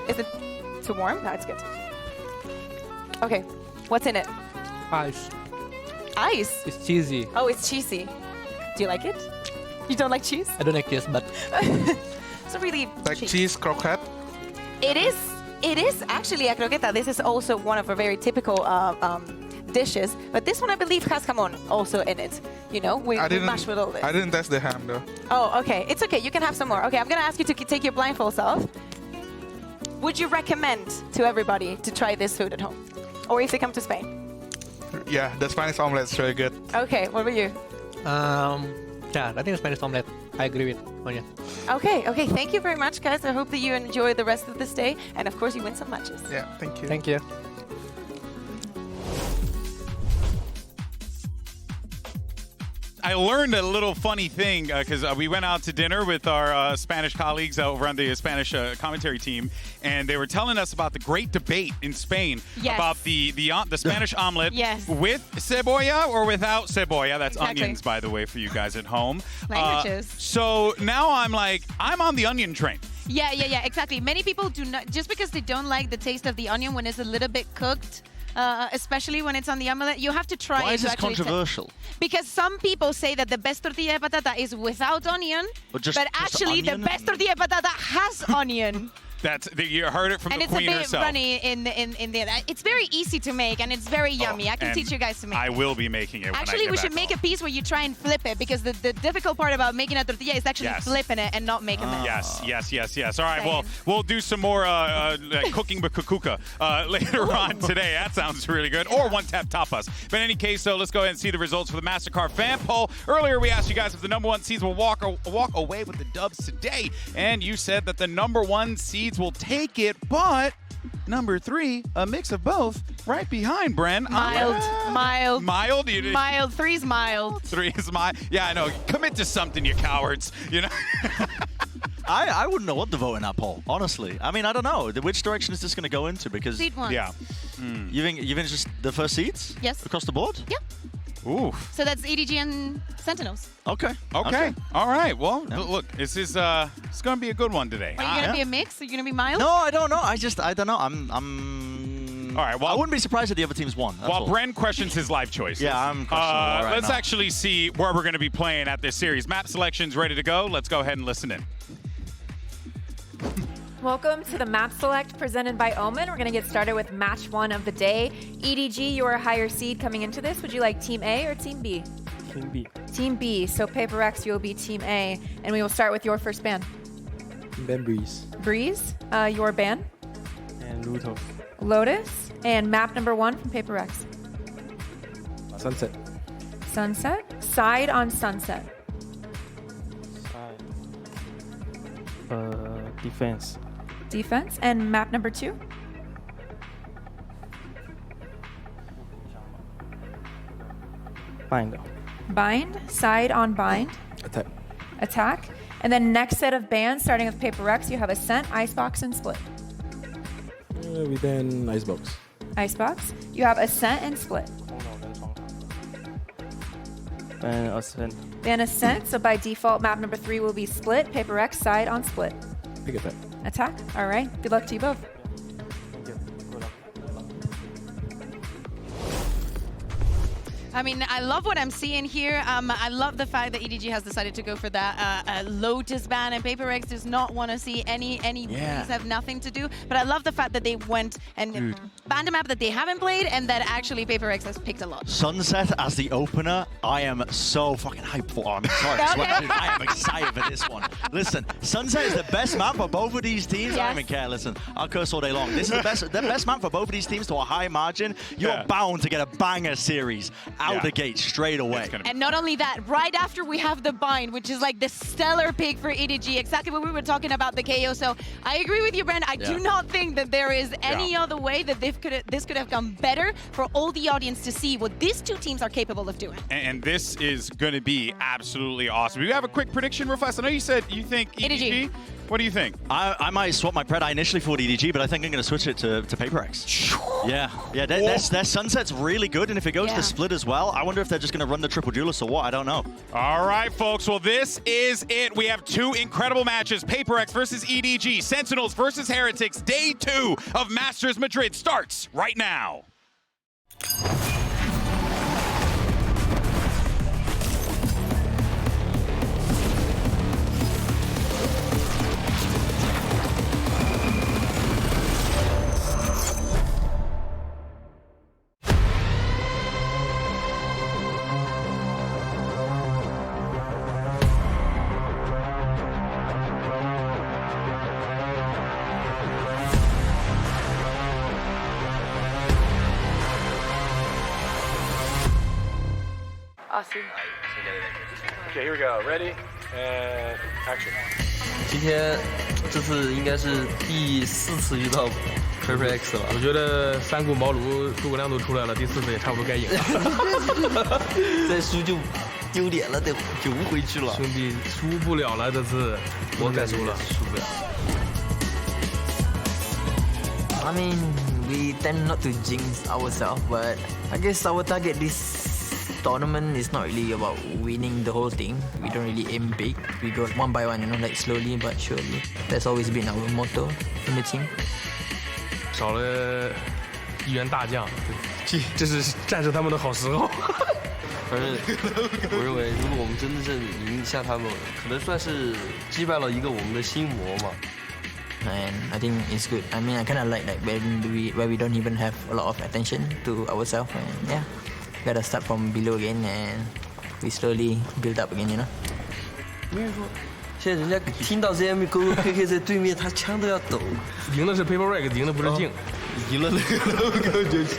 Is it too warm? No, it's good. Okay, what's in it? Ice. Ice. It's cheesy. Oh, it's cheesy. Do you like it? You don't like cheese? I don't like this, but It's really Like cheese croquette. It is actually a croqueta. This is also one of our very typical dishes. But this one, I believe, has jamón also in it. You know, we mash with all this. I didn't test the ham though. Oh, okay. It's okay. You can have some more. Okay, I'm going to ask you to take your blindfolds off. Would you recommend to everybody to try this food at home? Or if they come to Spain? Yeah, the Spanish omelette is really good. Okay, what about you? yeah, I think Spanish omelette. I agree with Onion. Okay, thank you very much, guys. I hope that you enjoy the rest of this day. And of course, you win some matches. Yeah, thank you. Thank you. I learned a little funny thing because we went out to dinner with our Spanish colleagues over on the Spanish commentary team, and they were telling us about the great debate in Spain about the Spanish omelet with cebolla or without cebolla. That's onions, by the way, for you guys at home. Languages. So now I'm on the onion train. Yeah, exactly. Many people do not, just because they don't like the taste of the onion when it's a little bit cooked, especially when it's on the omelette, you have to try it. Why is this controversial? Because some people say that the best tortilla de patata is without onion, but actually the best tortilla de patata has onion. You heard it from the queen herself. And it's a bit runny in there. It's very easy to make, and it's very yummy. I can teach you guys to make it. I will be making it. Actually, we should make a piece where you try and flip it, because the difficult part about making a tortilla is actually flipping it and not making it. Yes. All right, well, we'll do some more cooking with kukuka later on today. That sounds really good. Or one-tap tapas. But in any case, so let's go ahead and see the results for the Mastercard fan poll. Earlier, we asked you guys if the number one seeds will walk away with the dubs today. And you said that the number one seeds will take it, but number 3, a mix of both, right behind Bren. Mild. Mild? 3's mild. 3 is mild. Yeah, I know. Commit to something, you cowards. You know. I wouldn't know what to vote in that poll, honestly. I mean, I don't know. Which direction is this going to go into? Because Seed 1. Yeah. You think it's just the first seeds? Yes. Across the board? Yep. Ooh. So that's EDG and Sentinels. Okay. All right. Well, look, this is it's going to be a good one today. Are you going to be a mix? Are you going to be mild? No, I don't know. I don't know. I'm all right. Well, I wouldn't be surprised if the other teams won. While Bren questions his life choices. Yeah, I'm questionable right let's now. actually see where we're going to be playing at this series. Map selection's ready to go. Let's go ahead and listen in. Welcome to the map select presented by OMEN. We're going to get started with match 1 of the day. EDG, you're a higher seed coming into this. Would you like Team A or Team B? Team B. Team B. So PRX, you'll be Team A. And we will start with your first ban. Ben Breeze. Breeze, your ban. And Luto. Lotus. And map number 1 from PRX. Sunset. Sunset. Side on Sunset. Defense. Defense. And map number 2. Bind. Side on Bind. Attack. And then next set of bans, starting with PRX, you have Ascent, Icebox, and Split. Within Icebox. Icebox. You have Ascent and Split. And Ascent. Then Ascent, so by default, map number 3 will be Split, PRX, Side on Split. Pick attack. Attack. All right. Good luck to you both. I mean, I love what I'm seeing here. I love the fact that EDG has decided to go for that Lotus ban, and PRX does not want to see any bullies have nothing to do. But I love the fact that they went and banned a map that they haven't played, and that actually PRX has picked a lot. Sunset as the opener, I am so fucking hyped for. I'm sorry, I am excited for this one. Listen, Sunset is the best map for both of these teams. I don't even care. Listen, I'll curse all day long. This is the best map for both of these teams to a high margin. You're bound to get a banger series out the gate straight away. And not only that, right after we have the bind, which is like the stellar pick for EDG, exactly what we were talking about, the KO. So I agree with you, Brent. I do not think that there is any other way that this could have gone better for all the audience to see what these two teams are capable of doing. And this is going to be absolutely awesome. Do you have a quick prediction real fast? I know you said you think EDG. What do you think? I might swap my pred. I initially thought EDG, but I think I'm going to switch it to PRX. Yeah. Their Sunset's really good, and if it goes to split as well, I wonder if they're just going to run the triple duelist or what. I don't know. All right, folks. Well, this is it. We have two incredible matches: PRX versus EDG, Sentinels versus Heretics. Day 2 of Masters Madrid starts right now. Awesome. Okay, here we go. Ready and action. 今天这次应该是第4次遇到 HyperX 了。我觉得三顾茅庐，诸葛亮都出来了，第4次也差不多该赢了。再输就丢脸了，得游回去了。兄弟，输不了了，这次我该输了，输不了。I mean, we tend not to jinx ourselves, but I guess our target this tournament is not really about winning the whole thing. We don't really aim big. We go one by one, you know, like slowly but surely. That's always been our motto in the team. 少了一员大将，这是战胜他们的好时候。反正我认为，如果我们真正赢下他们，可能算是击败了一个我们的心魔嘛。And I think it's good. I mean, I kind of like where we don't even have a lot of attention to ourselves. And yeah, gotta start from below again, and we slowly build up again, you know. 我跟你说，现在人家听到 ZM 勾勾 KK 在对面，他枪都要抖。赢的是 PRX， 赢的不是镜，赢了那个勾就行。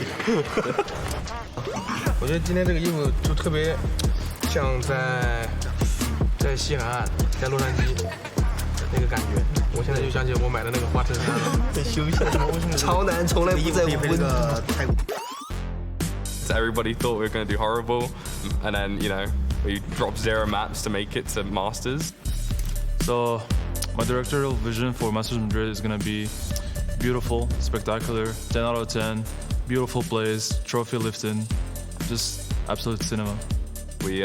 我觉得今天这个衣服就特别像在西海岸，在洛杉矶那个感觉。我现在就想起我买的那个花衬衫了。在休息，潮男从来不在乎温度。Everybody thought we were going to do horrible, and then, you know, we dropped 0 maps to make it to Masters. So, my directorial vision for Masters Madrid is going to be beautiful, spectacular, 10 out of 10, beautiful plays, trophy lifting, just absolute cinema. We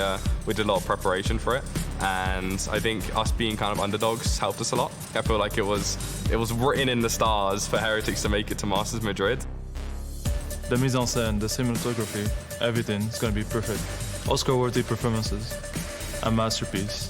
did a lot of preparation for it, and I think us being kind of underdogs helped us a lot. I feel like it was written in the stars for Heretics to make it to Masters Madrid. The mise en scène, the cinematography, everything is going to be perfect. Oscar-worthy performances, a masterpiece.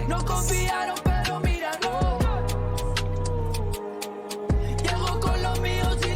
No confiaron, pero mira, no. Llego con los míos y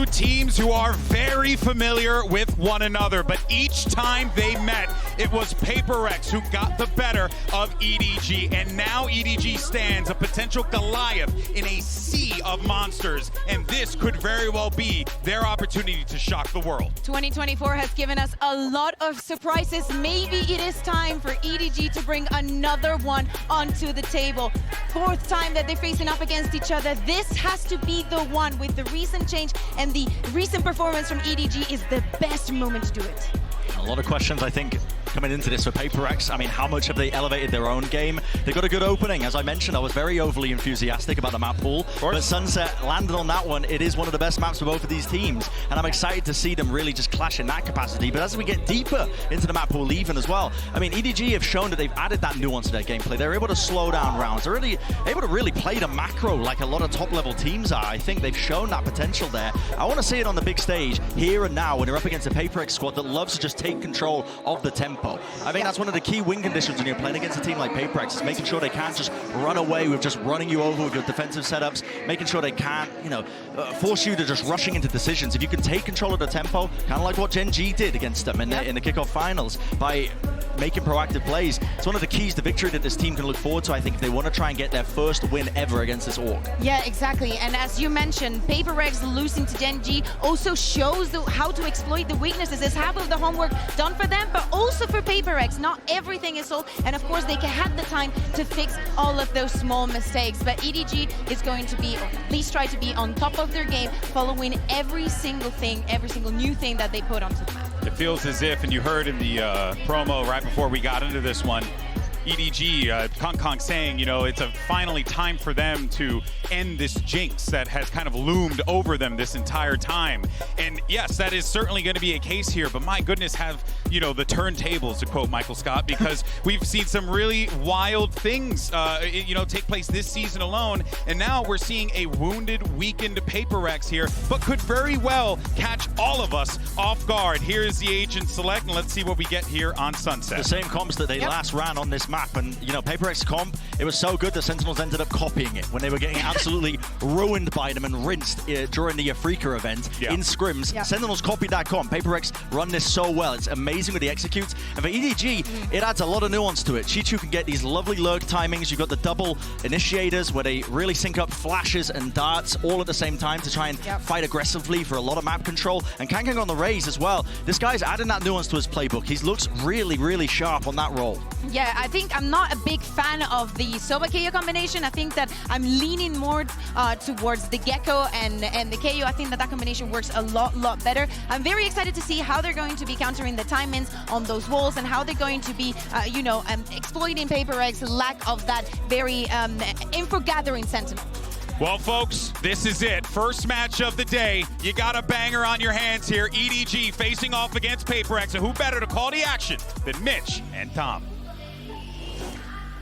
two teams who are very familiar with one another, but each time they met, it was PRX who got the better of EDG, and now EDG stands a potential Goliath in a sea of monsters, and this could very well be their opportunity to shock the world. 2024 has given us a lot of surprises. Maybe it is time for EDG to bring another one onto the table. Fourth time that they're facing up against each other. This has to be the one. With the recent change and the recent performance from EDG is the best moment to do it. A lot of questions, I think, coming into this for PRX. I mean, how much have they elevated their own game? They got a good opening. As I mentioned, I was very overly enthusiastic about the map pool, but Sunset landed on that one. It is one of the best maps for both of these teams, and I'm excited to see them really just clash in that capacity. But as we get deeper into the map pool even as well, I mean, EDG have shown that they've added that nuance to their gameplay. They're able to slow down rounds. They're really able to really play the macro like a lot of top-level teams are. I think they've shown that potential there. I want to see it on the big stage here and now when they're up against a PRX squad that loves to just take control of the tempo. I think that's one of the key win conditions when you're playing against a team like PRX, is making sure they can't just run away with just running you over with your defensive setups, making sure they can't, you know, force you to just rushing into decisions. If you can take control of the tempo, kind of like what Gen G did against them in the kickoff finals by making proactive plays, it's one of the keys to victory that this team can look forward to, I think, if they want to try and get their first win ever against this org. Yeah, exactly. And as you mentioned, PRX losing to Gen G also shows how to exploit the weaknesses. It's half of the homework done for them, but also for PRX. Not everything is solved, and of course they can have the time to fix all of those small mistakes. But EDG is going to be, or at least try to be, on top of their game, following every single thing, every single new thing that they put onto the map. It feels as if, and you heard in the promo right before we got into this one, EDG, Kong saying, you know, it's finally time for them to end this jinx that has kind of loomed over them this entire time. And yes, that is certainly going to be a case here, but my goodness, have, you know, the turntables, to quote Michael Scott, because we've seen some really wild things, you know, take place this season alone. And now we're seeing a wounded, weakened PRX here, but could very well catch all of us off guard. Here's the agent select, and let's see what we get here on Sunset. The same comps that they last ran on this map, and you know, PRX comp, it was so good the Sentinels ended up copying it when they were getting absolutely ruined by them and rinsed during the Afrika event in scrims. Sentinels copied that comp. PRX run this so well. It's amazing with the executes, and for EDG, it adds a lot of nuance to it. Chichu can get these lovely lurk timings. You've got the double initiators where they really sync up flashes and darts all at the same time to try and fight aggressively for a lot of map control. And Kang on the raise as well. This guy's adding that nuance to his playbook. He looks really, really sharp on that role. Yeah, I think I'm not a big fan of the Soba KO combination. I think that I'm leaning more towards the Gecko and the KO. I think that combination works a lot better. I'm very excited to see how they're going to be countering the time-ins on those walls and how they're going to be, you know, exploiting PRX's lack of that very info-gathering sentinel. Well, folks, this is it. First match of the day. You got a banger on your hands here. EDG facing off against PRX, and who better to call the action than Mitch and Tom?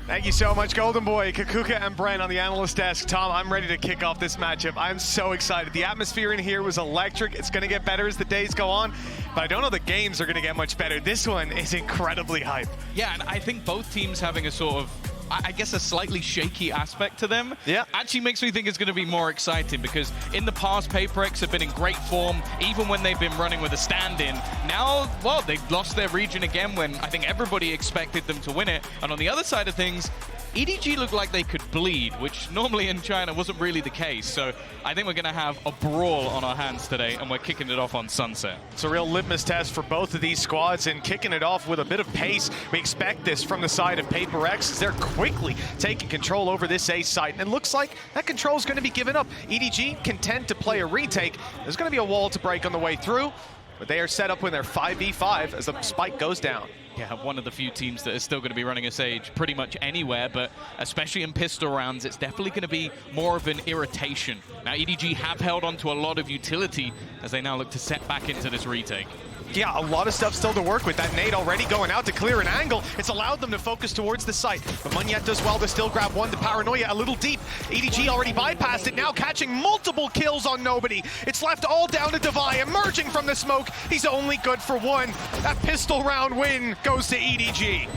Thank you so much, Golden Boy, Kakuka, and Brent on the analyst desk. Tom, I'm ready to kick off this matchup. I'm so excited. The atmosphere in here was electric. It's going to get better as the days go on, but I don't know the games are going to get much better. This one is incredibly hype. Yeah, and I think both teams having a sort of, I guess, a slightly shaky aspect to them actually makes me think it's going to be more exciting, because in the past, PRX have been in great form, even when they've been running with a stand-in. Now, well, they've lost their region again when I think everybody expected them to win it. And on the other side of things, EDG looked like they could bleed, which normally in China wasn't really the case. So I think we're going to have a brawl on our hands today, and we're kicking it off on Sunset. It's a real litmus test for both of these squads, and kicking it off with a bit of pace. We expect this from the side of PRX, as they're quickly taking control over this A site, and it looks like that control is going to be given up. EDG content to play a retake. There's going to be a wall to break on the way through, but they are set up with their 5v5 as the spike goes down. Yeah, one of the few teams that is still going to be running a Sage pretty much anywhere, but especially in pistol rounds, it's definitely going to be more of an irritation. Now, EDG have held on to a lot of utility as they now look to set back into this retake. Yeah, a lot of stuff still to work with. That nade already going out to clear an angle. It's allowed them to focus towards the site. But Munyet does well to still grab one. The Paranoia a little deep. EDG already bypassed it, now catching multiple kills on nobody. It's left all down to Devi, emerging from the smoke. He's only good for one. That pistol round win goes to EDG.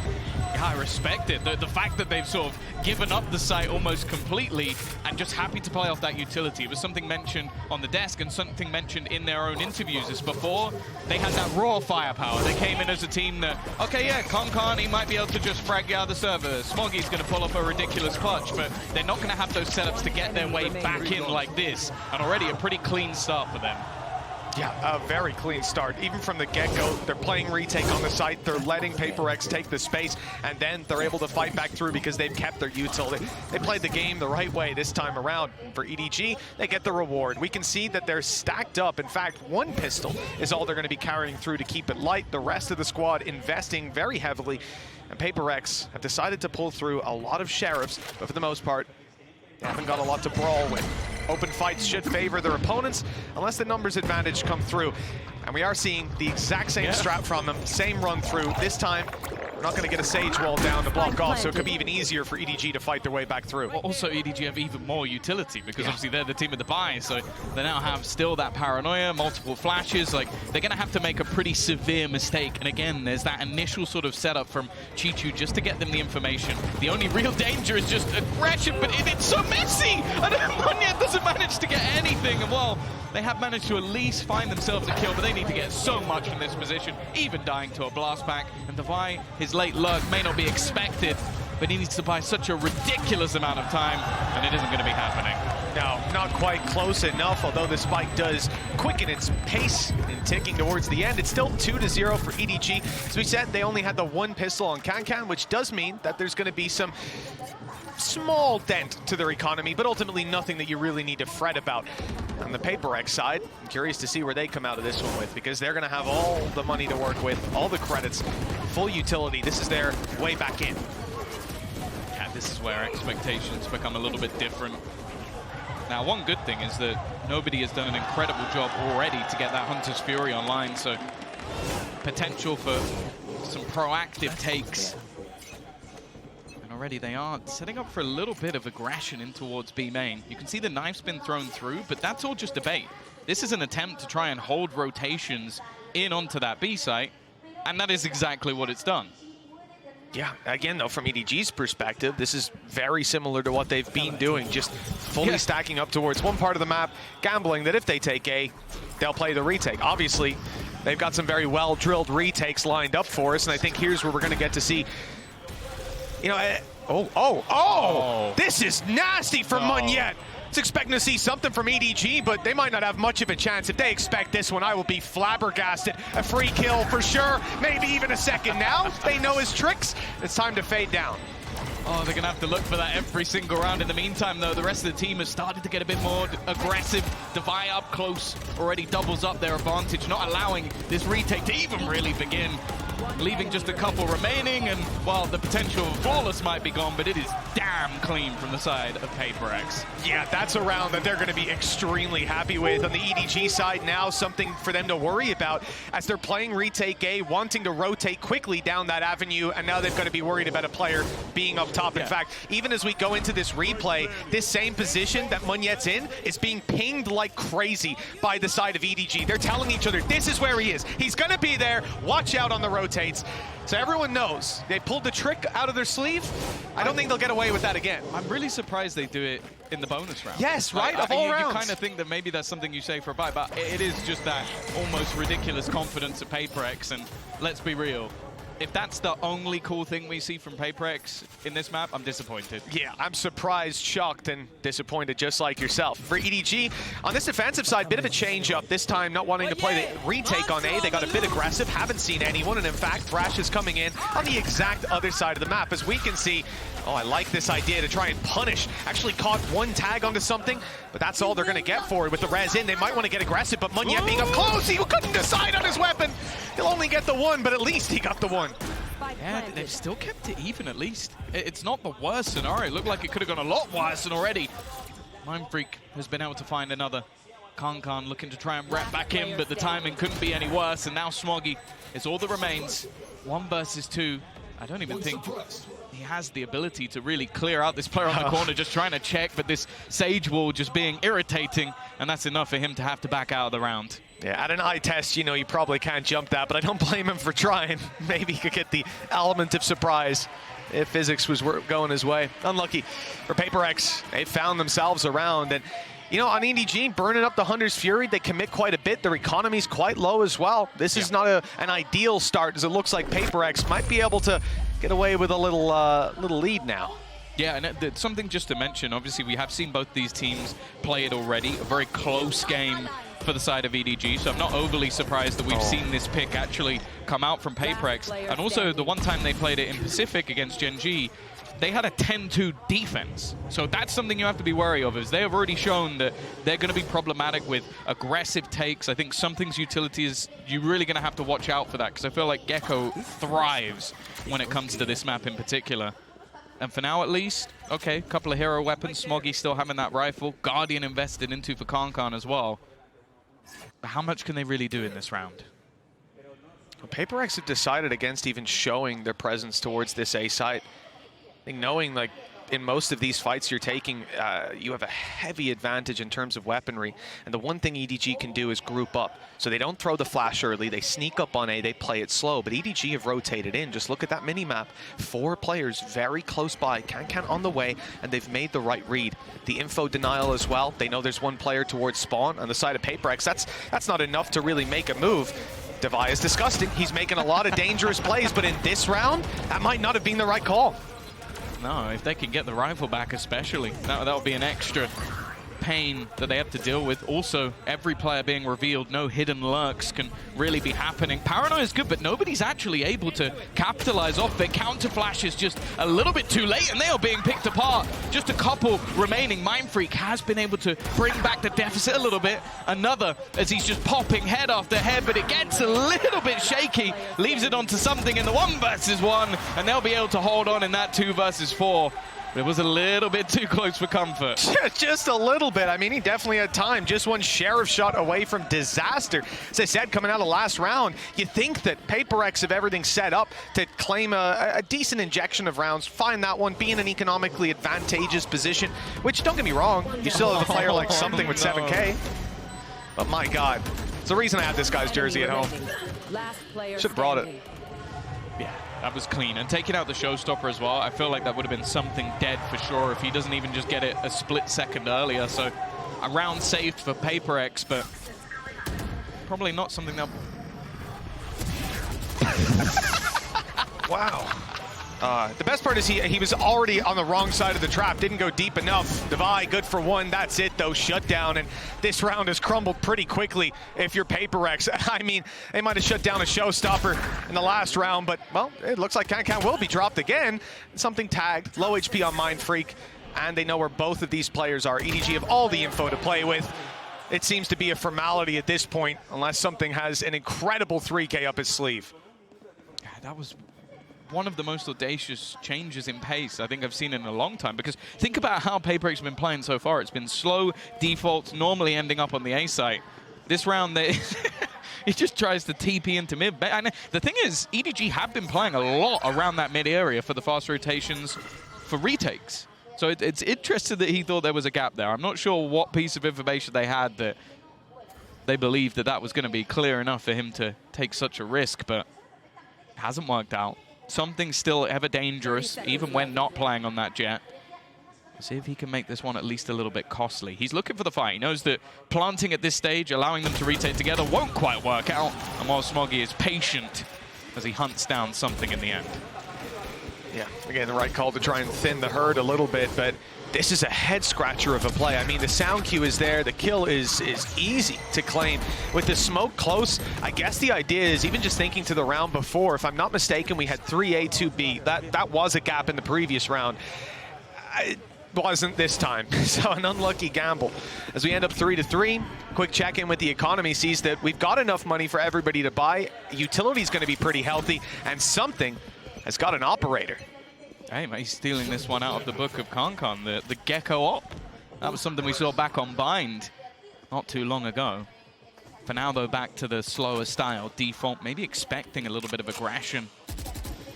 I respect it. The fact that they've sort of given up the site almost completely and just happy to play off that utility. It was something mentioned on the desk and something mentioned in their own interviews. As before, they had that raw firepower. They came in as a team that, okay, yeah, Concon, he might be able to just frag you out of the server. Smoggy's going to pull off a ridiculous clutch, but they're not going to have those setups to get their way back in like this. And already a pretty clean start for them. Yeah, a very clean start. Even from the get-go, they're playing retake on the site, they're letting PRX take the space, and then they're able to fight back through because they've kept their util. They played the game the right way this time around. For EDG, they get the reward. We can see that they're stacked up. In fact, one pistol is all they're going to be carrying through to keep it light. The rest of the squad investing very heavily, and PRX have decided to pull through a lot of sheriffs, but for the most part, they haven't got a lot to brawl with. Open fights should favor their opponents unless the numbers advantage come through. And we are seeing the exact same strat from them, same run through. This time, we're not going to get a Sage wall down to block off, so it could be even easier for EDG to fight their way back through. Also, EDG have even more utility because obviously they're the team of the buy, so they now have still that paranoia, multiple flashes. Like, they're going to have to make a pretty severe mistake. And again, there's that initial sort of setup from Chichu just to get them the information. The only real danger is just aggression, but it's so messy! And Munyet doesn't manage to get anything. And well, they have managed to at least find themselves a kill, but they need to get so much from this position, even dying to a blast back. And Devi, his late lurk may not be expected, but he needs to buy such a ridiculous amount of time, and it isn't going to be happening. No, not quite close enough, although the spike does quicken its pace in ticking towards the end. It's still 2-0 for EDG. As we said, they only had the one pistol on Kankan, which does mean that there's going to be some small dent to their economy, but ultimately nothing that you really need to fret about. On the PRX side, I'm curious to see where they come out of this one with, because they're going to have all the money to work with, all the credits, full utility. This is their way back in. Yeah, this is where expectations become a little bit different. Now, one good thing is that nobody has done an incredible job already to get that Hunter's Fury online, so potential for some proactive takes. Already they are setting up for a little bit of aggression in towards B main. You can see the knife's been thrown through, but that's all just a bait. This is an attempt to try and hold rotations in onto that B site, and that is exactly what it's done. Yeah, again, though, from EDG's perspective, this is very similar to what they've been doing, just fully stacking up towards one part of the map, gambling that if they take A, they'll play the retake. Obviously, they've got some very well-drilled retakes lined up for us, and I think here's where we're going to get to see, you know, this is nasty from Munyet. It's expecting to see something from EDG, but they might not have much of a chance. If they expect this one, I will be flabbergasted. A free kill for sure, maybe even a second now. They know his tricks. It's time to fade down. Oh, they're going to have to look for that every single round. In the meantime, though, the rest of the team has started to get a bit more aggressive. Devi up close already doubles up their advantage, not allowing this retake to even really begin. Leaving just a couple remaining, and, well, the potential of flawless might be gone, but it is damn clean from the side of PRX. Yeah, that's a round that they're going to be extremely happy with. On the EDG side now, something for them to worry about as they're playing retake A, wanting to rotate quickly down that avenue, and now they've got to be worried about a player being up top. In fact, even as we go into this replay, this same position that Munyet's in is being pinged like crazy by the side of EDG. They're telling each other, this is where he is. He's going to be there. Watch out on the rotates. So everyone knows they pulled the trick out of their sleeve. I don't think they'll get away with that again. I'm really surprised they do it in the bonus round. Yes, right, of all rounds. You kind of think that maybe that's something you say for a bite, but it is just that almost ridiculous confidence of PRX, and let's be real. If that's the only cool thing we see from PRX in this map, I'm disappointed. Yeah, I'm surprised, shocked, and disappointed, just like yourself. For EDG, on this defensive side, bit of a change-up. This time, not wanting to play the retake on A. They got a bit aggressive, haven't seen anyone, and in fact, Thrash is coming in on the exact other side of the map. As we can see, I like this idea to try and punish. Actually caught one tag onto something, but that's all they're going to get for it. With the res in, they might want to get aggressive, but Munyet being up close, he couldn't decide on his weapon. He'll only get the one, but at least he got the one. Yeah, they've still kept it even at least. It's not the worst scenario. It looked like it could have gone a lot worse, and already Mindfreak has been able to find another. Kankan looking to try and wrap back in, but the timing couldn't be any worse, and now Smoggy is all that remains. 1 versus 2. I don't even think he has the ability to really clear out this player on the corner, just trying to check, but this Sage wall just being irritating, and that's enough for him to have to back out of the round. Yeah, at an eye test, you know, you probably can't jump that, but I don't blame him for trying. Maybe he could get the element of surprise. if physics was going his way. Unlucky for PRX. They found themselves around, and you know, on EDG, burning up the Hunter's Fury, they commit quite a bit. Their economy's quite low as well. This is not an ideal start, as it looks like PRX might be able to get away with a little lead now. Yeah, and something just to mention, obviously we have seen both these teams play it already. A very close game for the side of EDG, so I'm not overly surprised that we've seen this pick actually come out from PRX. And also, the one time they played it in Pacific against Gen G, they had a 10-2 defense. So that's something you have to be wary of, is they have already shown that they're going to be problematic with aggressive takes. I think something's utility is, you're really going to have to watch out for that, because I feel like Gecko thrives when it comes to this map in particular. And for now, at least, okay, a couple of hero weapons. Smoggy still having that rifle. Guardian invested into for Kankan as well. But how much can they really do in this round? Well, PRX have decided against even showing their presence towards this A site. I think knowing, like, in most of these fights you're taking, you have a heavy advantage in terms of weaponry. And the one thing EDG can do is group up. So they don't throw the flash early, they sneak up on A, they play it slow. But EDG have rotated in. Just look at that mini-map. 4 players very close by, Kankan on the way, and they've made the right read. The info denial as well. They know there's one player towards spawn on the side of PRX. That's not enough to really make a move. Devi is disgusting. He's making a lot of dangerous plays, but in this round, that might not have been the right call. No, if they can get the rifle back especially, that would be an extra pain that they have to deal with. Also, every player being revealed, no hidden lurks can really be happening. Paranoia is good, but nobody's actually able to capitalize off it. Counter Flash is just a little bit too late, and they are being picked apart. Just a couple remaining. Mindfreak has been able to bring back the deficit a little bit. Another, as he's just popping head after head, but it gets a little bit shaky. Leaves it onto something in the 1 versus 1, and they'll be able to hold on in that 2 versus 4. It was a little bit too close for comfort. Just a little bit. I mean, he definitely had time. Just one sheriff shot away from disaster. As I said, coming out of last round, you think that PRX have everything set up to claim a decent injection of rounds, find that one, be in an economically advantageous position, which, don't get me wrong, you still have a player like something with 7K. But my God, it's the reason I have this guy's jersey at home. Should have brought it. Yeah, that was clean. And taking out the showstopper as well, I feel like that would have been something dead for sure if he doesn't even just get it a split second earlier. So a round saved for PRX, but probably not something they'll... Wow. The best part is he was already on the wrong side of the trap, didn't go deep enough. Devi, good for 1, that's it though, shut down, and this round has crumbled pretty quickly if you're PRX. I mean, they might have shut down a showstopper in the last round, but, well, it looks like Kankan will be dropped again. Something tagged, low HP on Mindfreak, and they know where both of these players are. EDG have all the info to play with. It seems to be a formality at this point, unless something has an incredible 3K up his sleeve. That was one of the most audacious changes in pace I think I've seen in a long time, because think about how PRX have been playing so far. It's been slow defaults, normally ending up on the A site. This round, he just tries to TP into mid. And the thing is, EDG have been playing a lot around that mid area for the fast rotations for retakes. So it's interesting that he thought there was a gap there. I'm not sure what piece of information they had that they believed that was going to be clear enough for him to take such a risk, but it hasn't worked out. Something's still ever dangerous, even when not playing on that jet. See if he can make this one at least a little bit costly. He's looking for the fight. He knows that planting at this stage, allowing them to retake together, won't quite work out. And while Smoggy is patient as he hunts down something in the end. Yeah, again, the right call to try and thin the herd a little bit, but this is a head-scratcher of a play. I mean, the sound cue is there. The kill is easy to claim. With the smoke close, I guess the idea is, even just thinking to the round before, if I'm not mistaken, we had 3A, 2B. That was a gap in the previous round. It wasn't this time, so an unlucky gamble. As we end up 3-3, quick check-in with the economy sees that we've got enough money for everybody to buy. Utility's going to be pretty healthy, and something has got an operator. Hey, he's stealing this one out of the book of Kankan, the Gecko op. That was something we saw back on Bind not too long ago. For now, though, back to the slower style default, maybe expecting a little bit of aggression.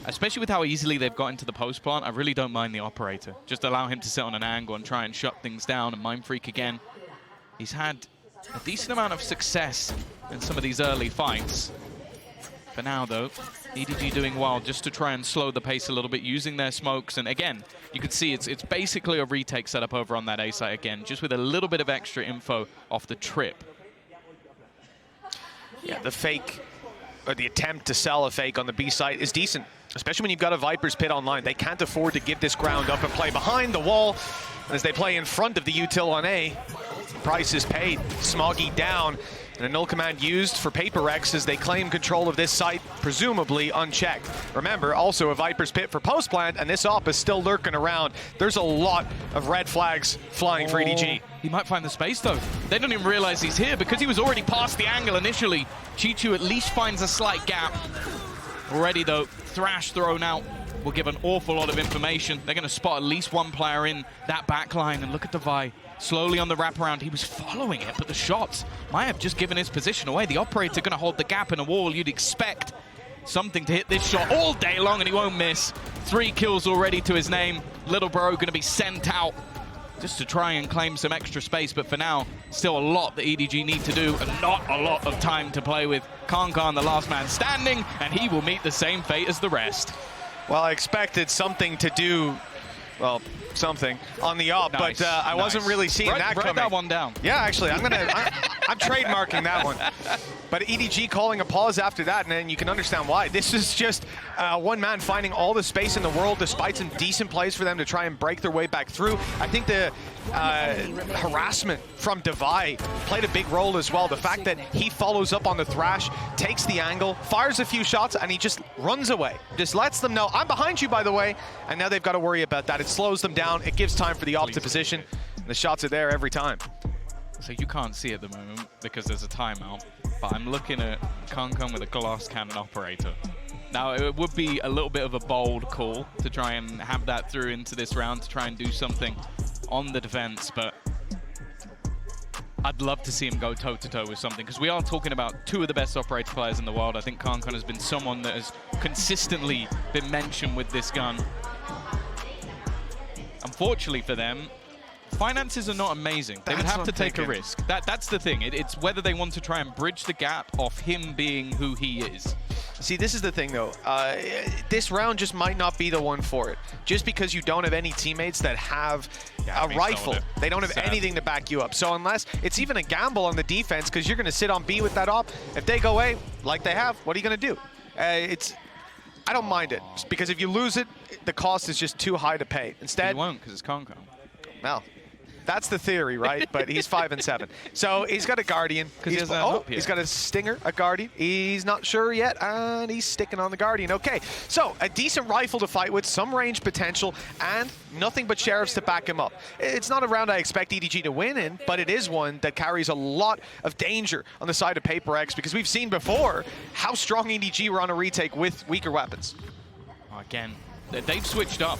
Especially with how easily they've got into the post plant, I really don't mind the operator. Just allow him to sit on an angle and try and shut things down. And Mindfreak again, he's had a decent amount of success in some of these early fights. For now, though, EDG doing well just to try and slow the pace a little bit, using their smokes. And again, you can see it's basically a retake setup over on that A site again, just with a little bit of extra info off the trip. Yeah, the fake, or the attempt to sell a fake on the B site is decent, especially when you've got a Viper's Pit online. They can't afford to give this ground up and play behind the wall. And as they play in front of the util on A, price is paid. Smoggy down, and a null command used for PRX as they claim control of this site, presumably unchecked. Remember, also a Viper's Pit for post plant, and this op is still lurking around. There's a lot of red flags flying for EDG. He might find the space though. They don't even realize he's here because he was already past the angle initially. Chichu at least finds a slight gap. Already though, Thrash thrown out will give an awful lot of information. They're going to spot at least one player in that backline, and look at Devi. Slowly on the wraparound, he was following it, but the shots might have just given his position away. The operator going to hold the gap in a wall. You'd expect something to hit this shot all day long, and he won't miss. 3 kills already to his name. Little bro going to be sent out just to try and claim some extra space, but for now, still a lot that EDG need to do, and not a lot of time to play with. Kankan, the last man standing, and he will meet the same fate as the rest. Well, I expected something to do, well, something on the op, Nice, but I wasn't really seeing that coming. Write that one down. Yeah, actually, I'm trademarking that one. But EDG calling a pause after that, and then you can understand why. This is just one man finding all the space in the world, despite some decent plays for them to try and break their way back through. I think the harassment from Devi played a big role as well. The fact that he follows up on the Thrash, takes the angle, fires a few shots, and he just runs away. Just lets them know, I'm behind you, by the way. And now they've got to worry about that. It slows them down. It gives time for the op to position. The shots are there every time. So you can't see at the moment because there's a timeout, but I'm looking at Kankan with a glass cannon operator. Now, it would be a little bit of a bold call to try and have that through into this round to try and do something on the defense, but I'd love to see him go toe-to-toe with something, because we are talking about 2 of the best operator players in the world. I think Kankan has been someone that has consistently been mentioned with this gun. Unfortunately for them, finances are not amazing. They would have to take a risk. That's the thing. It's whether they want to try and bridge the gap of him being who he is. See, this is the thing, though. This round just might not be the one for it. Just because you don't have any teammates that have a rifle. They don't have anything to back you up. So unless it's even a gamble on the defense, because you're going to sit on B with that op. If they go A, like they have, what are you going to do? I don't mind it, because if you lose it, the cost is just too high to pay. Instead, you won't, because it's Kankan. Well, that's the theory, right? But he's 5 and 7. So he's got a Guardian. He's got a Stinger, a Guardian. He's not sure yet, and he's sticking on the Guardian. Okay, so a decent rifle to fight with, some range potential, and nothing but Sheriffs to back him up. It's not a round I expect EDG to win in, but it is one that carries a lot of danger on the side of PRX, because we've seen before how strong EDG were on a retake with weaker weapons. Again, they've switched up.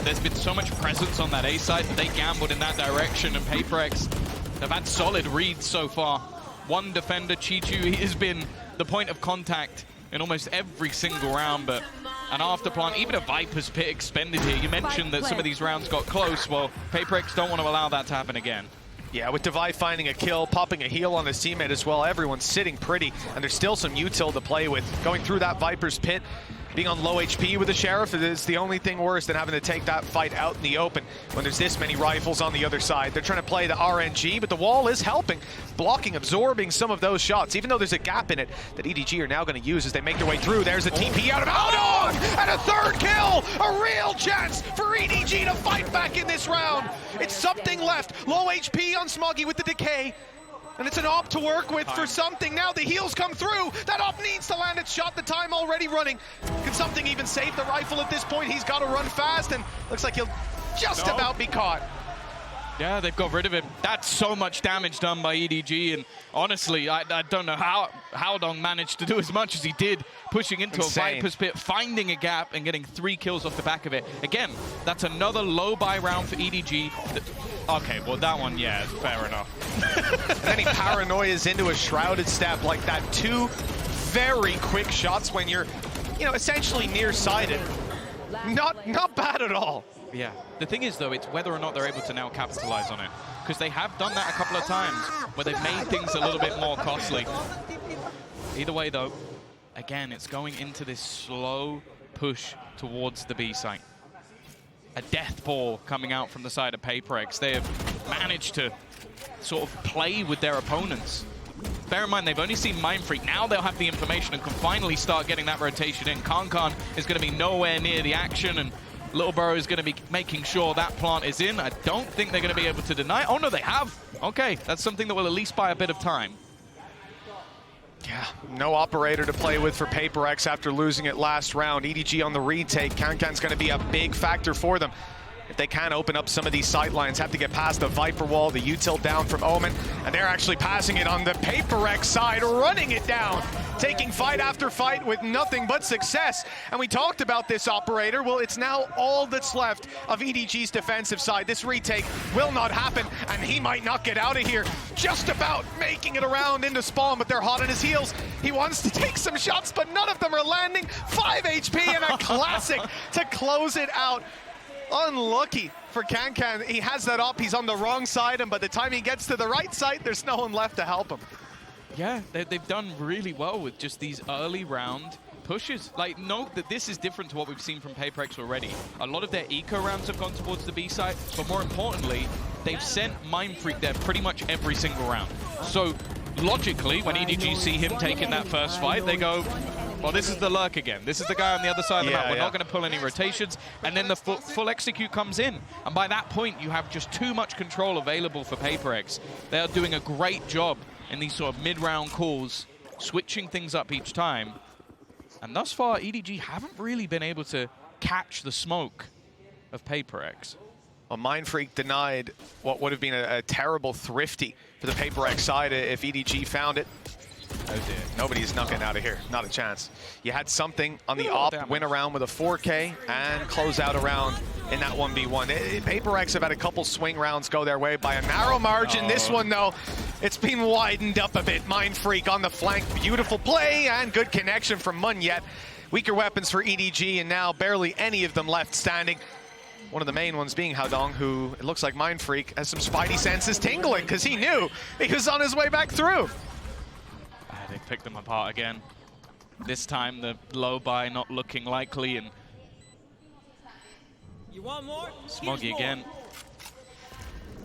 There's been so much presence on that A side that they gambled in that direction, and PRX, they've had solid reads so far. One defender, Chichu, he has been the point of contact in almost every single round, but an afterplant, even a Viper's Pit expended here. You mentioned that some of these rounds got close. Well, PRX don't want to allow that to happen again. Yeah, with Devi finding a kill, popping a heal on his teammate as well, everyone's sitting pretty, and there's still some util to play with. Going through that Viper's Pit, being on low HP with the Sheriff is the only thing worse than having to take that fight out in the open when there's this many rifles on the other side. They're trying to play the RNG, but the wall is helping, blocking, absorbing some of those shots, even though there's a gap in it that EDG are now going to use as they make their way through. There's a TP out of Aldong, and a 3rd kill! A real chance for EDG to fight back in this round. It's something left. Low HP on Smoggy with the decay. And it's an op to work with for something. Now the heals come through. That op needs to land its shot. The time already running. Can something even save the rifle at this point? He's got to run fast, and looks like he'll just about be caught. Yeah, they've got rid of him. That's so much damage done by EDG, and honestly, I don't know how Haldong managed to do as much as he did, pushing into a Viper's Pit, finding a gap, and getting 3 kills off the back of it. Again, that's another low buy round for EDG. Okay, well, that one, yeah, fair enough. And then he paranoias into a shrouded step like that. 2 very quick shots when you're, essentially nearsighted. Not bad at all. Yeah. The thing is, though, it's whether or not they're able to now capitalize on it. Because they have done that a couple of times where they've made things a little bit more costly. Either way, though, again, it's going into this slow push towards the B site. A death ball coming out from the side of PRX. They have managed to sort of play with their opponents. Bear in mind, they've only seen Mindfreak. Now they'll have the information and can finally start getting that rotation in. Kankan is going to be nowhere near the action, and Littleborough is going to be making sure that plant is in. I don't think they're going to be able to deny. Oh, no, they have. Okay, that's something that will at least buy a bit of time. Yeah, no operator to play with for PRX after losing it last round. EDG on the retake. Kankan's going to be a big factor for them. If they can open up some of these sight lines, have to get past the Viper wall, the util down from OMEN, and they're actually passing it on the PRX side, running it down, taking fight after fight with nothing but success. And we talked about this operator. Well, it's now all that's left of EDG's defensive side. This retake will not happen, and he might not get out of here. Just about making it around into spawn, but they're hot on his heels. He wants to take some shots, but none of them are landing. 5 HP and a classic to close it out. Unlucky for Kankan. He has that up, he's on the wrong side, and by the time he gets to the right side, there's no one left to help him. Yeah, they've done really well with just these early round pushes. Like, note that this is different to what we've seen from PRX already. A lot of their eco rounds have gone towards the B side, but more importantly, they've sent Mindfreak there pretty much every single round. So, logically, when EDG see him taking that first fight, they go, well, this is the lurk again. This is the guy on the other side of the map. We're not going to pull any rotations. And then the full execute comes in. And by that point, you have just too much control available for PRX. They are doing a great job in these sort of mid-round calls, switching things up each time. And thus far, EDG haven't really been able to catch the smoke of PRX. Well, Mindfreak denied what would have been a terrible thrifty for the PRX side if EDG found it. Oh dear, nobody's knocking out of here, not a chance. You had something on the op, win around with a 4K and close out a round in that 1v1. PRX have had a couple swing rounds go their way by a narrow margin. This one though, it's been widened up a bit. Mindfreak on the flank, beautiful play and good connection from Munyet. Weaker weapons for EDG and now barely any of them left standing. One of the main ones being Haodong, who it looks like Mindfreak has some spidey senses tingling because he knew he was on his way back through. They picked them apart again. This time the low buy not looking likely, and you want more? Smoggy again.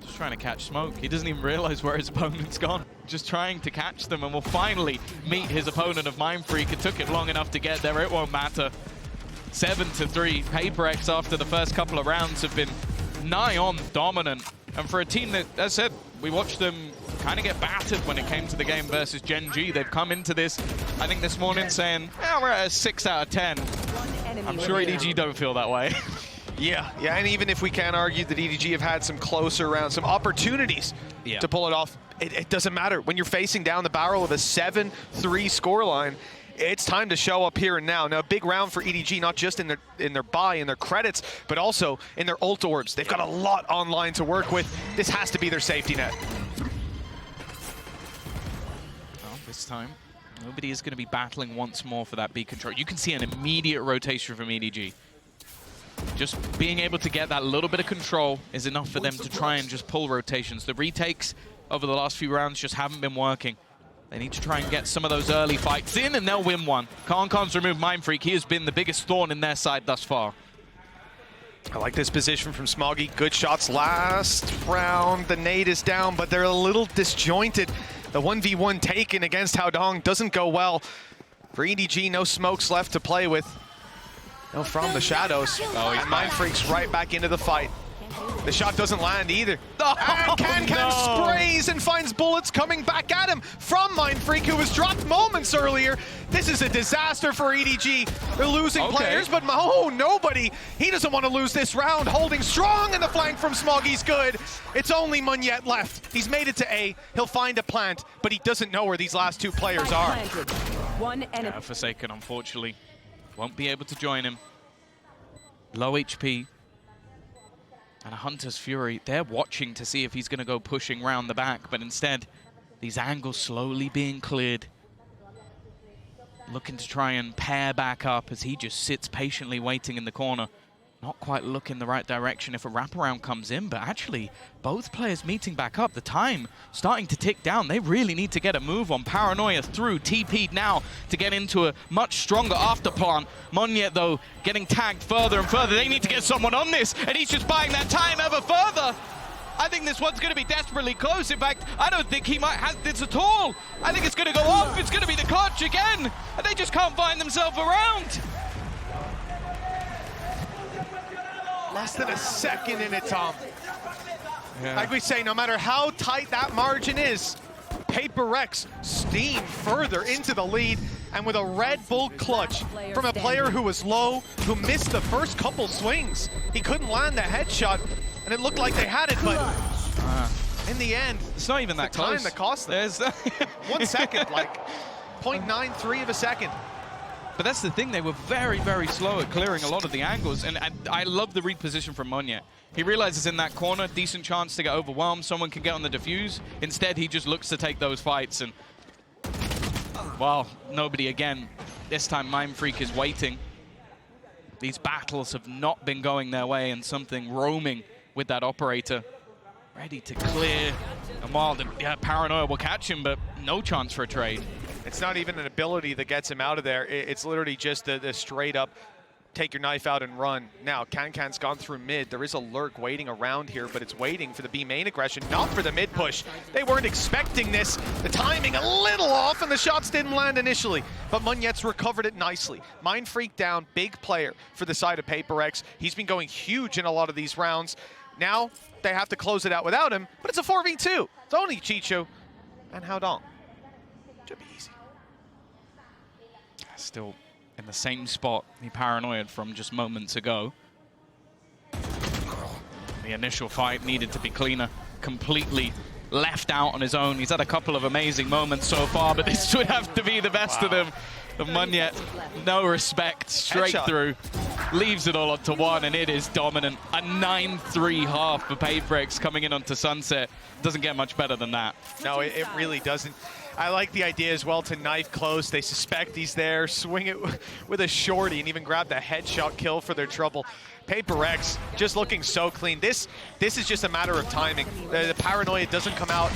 Just trying to catch Smoke. He doesn't even realize where his opponent's gone. Just trying to catch them and will finally meet his opponent of Mindfreak. It took it long enough to get there. It won't matter. 7-3. PRX after the first couple of rounds have been nigh on dominant. And for a team that, as I said, we watched them kind of get battered when it came to the game versus Gen G. They've come into this, I think this morning, saying, yeah, we're at a 6 out of 10. I'm sure EDG don't feel that way. Yeah, and even if we can argue that EDG have had some closer rounds, some opportunities to pull it off, it doesn't matter. When you're facing down the barrel of a 7-3 scoreline, it's time to show up here and now. Now, a big round for EDG, not just in their buy, in their credits, but also in their ult orbs. They've got a lot online to work with. This has to be their safety net. Well, this time, nobody is going to be battling once more for that B control. You can see an immediate rotation from EDG. Just being able to get that little bit of control is enough for them to try and just pull rotations. The retakes over the last few rounds just haven't been working. They need to try and get some of those early fights in, and they'll win one. Kankan's removed Mindfreak. He has been the biggest thorn in their side thus far. I like this position from Smoggy. Good shots last round. The nade is down, but they're a little disjointed. The 1v1 taken against Haodong doesn't go well. For EDG, no smokes left to play with. No, from the shadows. Oh, and Mindfreak's right back into the fight. The shot doesn't land either. And Kankan sprays and finds bullets coming back at him from Mindfreak, who was dropped moments earlier. This is a disaster for EDG. They're losing players, but nobody. He doesn't want to lose this round. Holding strong, and the flank from Smoggy's good. It's only Munyet left. He's made it to A. He'll find a plant, but he doesn't know where these last two players are. Forsaken, unfortunately, won't be able to join him. Low HP. And a Hunter's Fury, they're watching to see if he's going to go pushing round the back, but instead, these angles slowly being cleared. Looking to try and pair back up as he just sits patiently waiting in the corner. not quite look in the right direction if a wraparound comes in, but actually both players meeting back up. The time starting to tick down. They really need to get a move on. Paranoia through, TP'd now to get into a much stronger after plan. Monyet, though, getting tagged further and further. They need to get someone on this, and he's just buying that time ever further. I think this one's going to be desperately close. In fact, I don't think he might have this at all. I think it's going to go off. It's going to be the clutch again, and they just can't find themselves around. Less than a second in it, Tom. Yeah. Like we say, no matter how tight that margin is, PRX steam further into the lead, and with a Red Bull clutch from a player who was low, who missed the first couple swings. He couldn't land the headshot, and it looked like they had it, but in the end, it's not even that close. Time that cost them. 1 second, like 0.93 of a second. But that's the thing, they were very, very slow at clearing a lot of the angles, and I love the reposition from Monyet. He realizes in that corner, decent chance to get overwhelmed, someone can get on the defuse. Instead, he just looks to take those fights, and, well, nobody again. This time, Mindfreak is waiting. These battles have not been going their way, and something roaming with that operator. Ready to clear, and while the Paranoia will catch him, but no chance for a trade. It's not even an ability that gets him out of there. It's literally just the straight up, take your knife out and run. Now, Kankan's gone through mid. There is a lurk waiting around here, but it's waiting for the B main aggression, not for the mid push. They weren't expecting this. The timing a little off, and the shots didn't land initially, but Monyet's recovered it nicely. Mindfreak down, big player for the side of PRX. He's been going huge in a lot of these rounds. Now, they have to close it out without him, but it's a 4v2. It's only Chicho and Haodong. Should be easy. Still in the same spot he paranoid from just moments ago. The initial fight needed to be cleaner. Completely left out on his own. He's had a couple of amazing moments so far, but this would have to be the best of them. Monyet, no respect, straight through. Leaves it all up to one, and it is dominant. A 9-3 half for PRX coming in onto Sunset. Doesn't get much better than that. No, it really doesn't. I like the idea as well to knife close. They suspect he's there, swing it with a shorty, and even grab the headshot kill for their trouble. PRX just looking so clean. This is just a matter of timing. The Paranoia doesn't come out.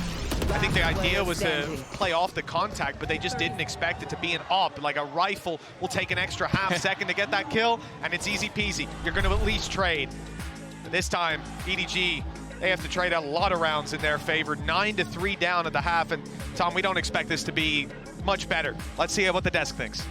I think the idea was to play off the contact, but they just didn't expect it to be an op. Like a rifle will take an extra half second to get that kill, and it's easy peasy. You're going to at least trade. But this time, EDG, they have to trade out a lot of rounds in their favor. 9-3 down at the half, and Tom, we don't expect this to be much better. Let's see what the desk thinks.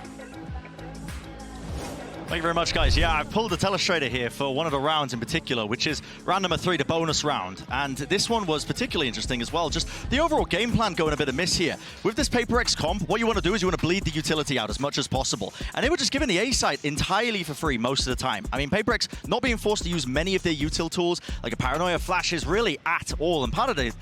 Thank you very much, guys. Yeah, I've pulled the telestrator here for one of the rounds in particular, which is round number 3, the bonus round. And this one was particularly interesting as well. Just the overall game plan going a bit amiss here. With this PRX comp, what you want to do is you want to bleed the utility out as much as possible. And they were just given the A site entirely for free most of the time. I mean, PRX not being forced to use many of their util tools, like a Paranoia flashes really at all. And part of the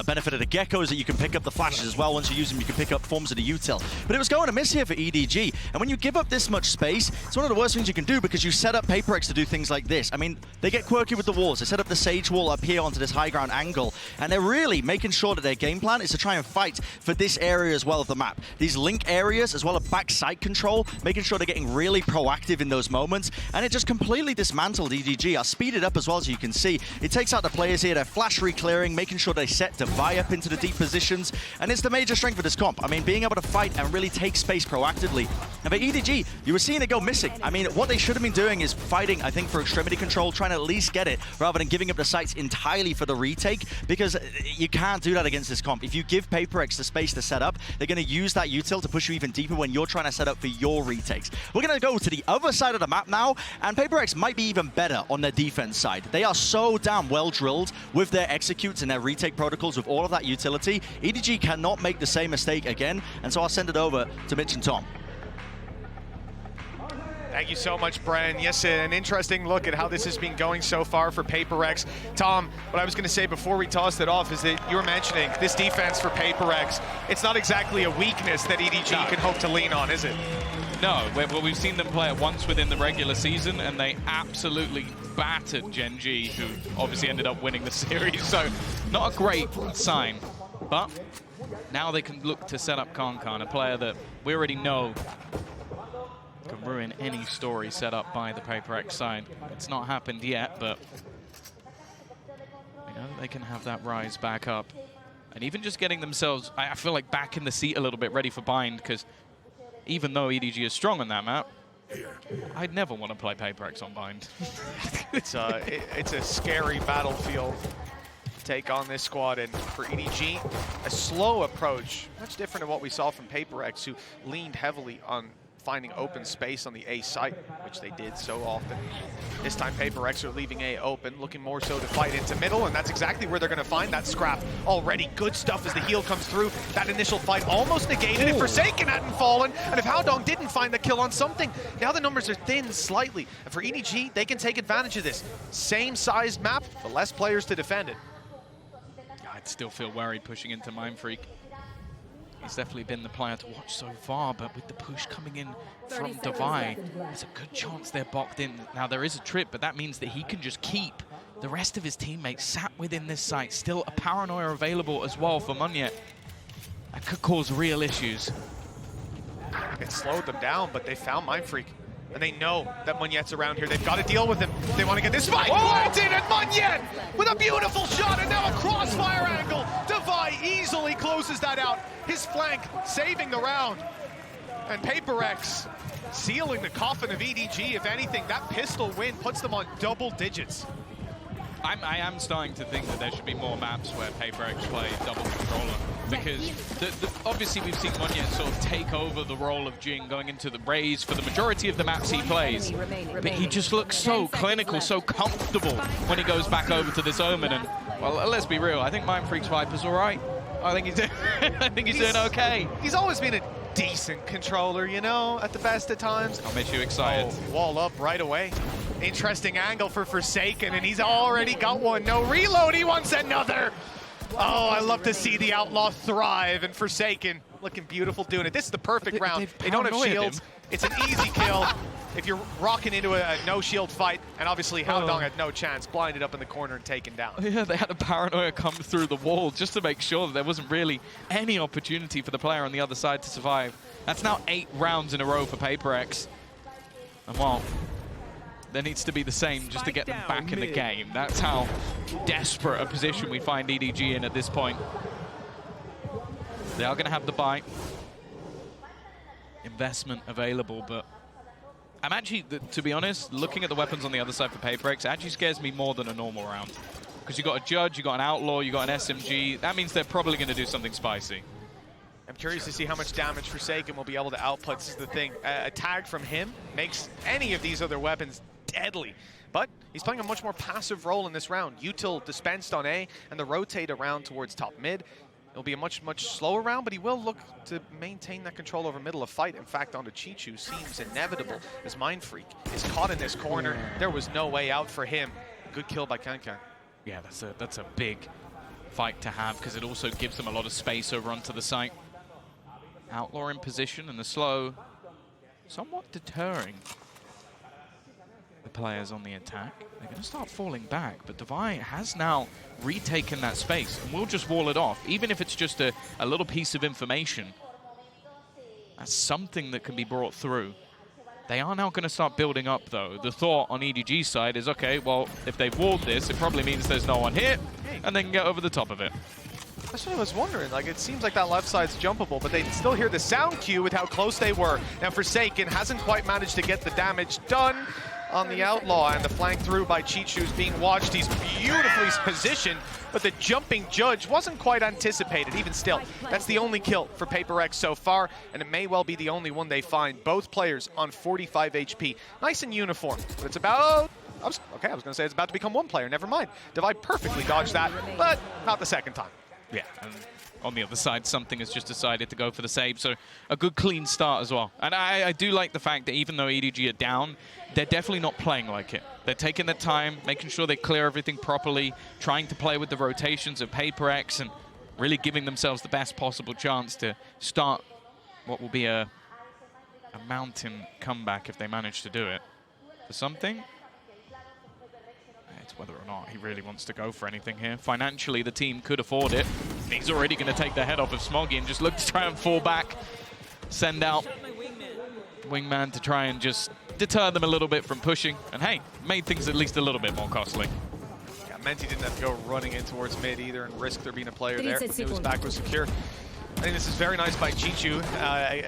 benefit of the Gecko is that you can pick up the flashes as well. Once you use them, you can pick up forms of the util. But it was going amiss here for EDG. And when you give up this much space, it's one of the worst things you can do, because you set up PRX to do things like this. I mean, they get quirky with the walls. They set up the Sage wall up here onto this high ground angle, and they're really making sure that their game plan is to try and fight for this area as well of the map. These link areas, as well as backside control, making sure they're getting really proactive in those moments, and it just completely dismantled EDG. I'll speed it up as well, as you can see. It takes out the players here. They're flash re-clearing, making sure they set Devi up into the deep positions, and it's the major strength of this comp. I mean, being able to fight and really take space proactively. And for EDG, you were seeing it go missing. I mean, what they should have been doing is fighting, I think, for extremity control, trying to at least get it, rather than giving up the sites entirely for the retake, because you can't do that against this comp. If you give PRX the space to set up, they're going to use that util to push you even deeper when you're trying to set up for your retakes. We're going to go to the other side of the map now, and PRX might be even better on their defense side. They are so damn well drilled with their executes and their retake protocols with all of that utility. EDG cannot make the same mistake again, and so I'll send it over to Mitch and Tom. Thank you so much, Bren. Yes, an interesting look at how this has been going so far for PRX. Tom, what I was going to say before we tossed it off is that you were mentioning this defense for PRX. It's not exactly a weakness that EDG can hope to lean on, is it? No, well, we've seen them play it once within the regular season, and they absolutely battered Gen G, who obviously ended up winning the series. So not a great sign, but now they can look to set up Kankan, a player that we already know can ruin any story set up by the PRX side. It's not happened yet, but you know, they can have that rise back up. And even just getting themselves, I feel like, back in the seat a little bit, ready for bind, because even though EDG is strong on that map, I'd never want to play PRX on bind. It's a scary battlefield to take on this squad, and for EDG, a slow approach, much different than what we saw from PRX, who leaned heavily on finding open space on the A site, which they did so often. This time PRX are leaving A open, looking more so to fight into middle, and that's exactly where they're going to find that scrap. Already good stuff as the heal comes through. That initial fight almost negated if Forsaken hadn't fallen, and if Haodong didn't find the kill on something. Now the numbers are thin slightly, and for EDG, they can take advantage of this. Same sized map, but less players to defend it. I'd still feel worried pushing into Mindfreak. He's definitely been the player to watch so far, but with the push coming in from Devi, there's a good chance they're boxed in. Now, there is a trip, but that means that he can just keep the rest of his teammates sat within this site. Still a paranoia available as well for Munyet. That could cause real issues. It slowed them down, but they found Mindfreak. And they know that Munyet's around here. They've got to deal with him. They want to get this fight planted, and Munyet with a beautiful shot, and now a crossfire angle. Devi easily closes that out. His flank saving the round. And PRX sealing the coffin of EDG. If anything, that pistol win puts them on double digits. I am starting to think that there should be more maps where PRX play double controller, because obviously we've seen Munyet sort of take over the role of Jing going into the Raze for the majority of the maps he plays, but he just looks so clinical, so comfortable when he goes back over to this Omen. And well, let's be real, I think Mindfreak's Viper's all right. I think he's doing okay. He's always been a decent controller, you know, at the best of times. I'll make you excited. Oh, wall up right away. Interesting angle for Forsaken, and he's already got one. No reload, he wants another. Oh, I love to see the Outlaw thrive, and Forsaken looking beautiful doing it. This is the perfect round. They don't have shields. It's an easy kill if you're rocking into a no-shield fight, and obviously Haodong had no chance, blinded up in the corner and taken down. Yeah, they had a paranoia come through the wall just to make sure that there wasn't really any opportunity for the player on the other side to survive. That's now 8 rounds in a row for PRX. And well, there needs to be the same just to get them back in the game. That's how desperate a position we find EDG in at this point. They are going to have the buy. Investment available, but I'm actually, to be honest, looking at the weapons on the other side for PRX actually scares me more than a normal round. Because you got a Judge, you got an Outlaw, you got an SMG. That means they're probably going to do something spicy. I'm curious to see how much damage Forsaken will be able to output. This is the thing. A tag from him makes any of these other weapons deadly. But he's playing a much more passive role in this round. Util dispensed on A, and the rotate around towards top mid. It'll be a much slower round, but he will look to maintain that control over middle of fight. In fact, onto Chichu seems inevitable as Mindfreak is caught in this corner. There was no way out for him. Good kill by Kankan. Yeah, that's a big fight to have, because it also gives them a lot of space over onto the site. Outlaw in position, and the slow somewhat deterring the players on the attack. They're going to start falling back, but Devi has now retaken that space, and we'll just wall it off. Even if it's just a little piece of information, that's something that can be brought through. They are now going to start building up, though. The thought on EDG's side is, okay, well, if they've walled this, it probably means there's no one here, and they can get over the top of it. That's what I was wondering. Like, it seems like that left side's jumpable, but they still hear the sound cue with how close they were. Now, Forsaken hasn't quite managed to get the damage done on the Outlaw, and the flank through by Chichu's being watched. He's beautifully positioned, but the jumping Judge wasn't quite anticipated. Even still, that's the only kill for PRX so far, and it may well be the only one they find. Both players on 45 HP. Nice and uniform, but it's about... I was going to say it's about to become one player. Never mind. Devi perfectly dodged that, but not the second time. Yeah, and on the other side, something has just decided to go for the save, so a good clean start as well. And I do like the fact that even though EDG are down, they're definitely not playing like it. They're taking their time, making sure they clear everything properly, trying to play with the rotations of PRX, and really giving themselves the best possible chance to start what will be a mountain comeback if they manage to do it. For something, it's whether or not he really wants to go for anything here. Financially, the team could afford it. He's already going to take the head off of Smoggy and just look to try and fall back, send out wingman to try and just deter them a little bit from pushing. And hey, made things at least a little bit more costly. Yeah, Menti didn't have to go running in towards mid either and risk there being a player there. His back was secure. I think this is very nice by Chichu.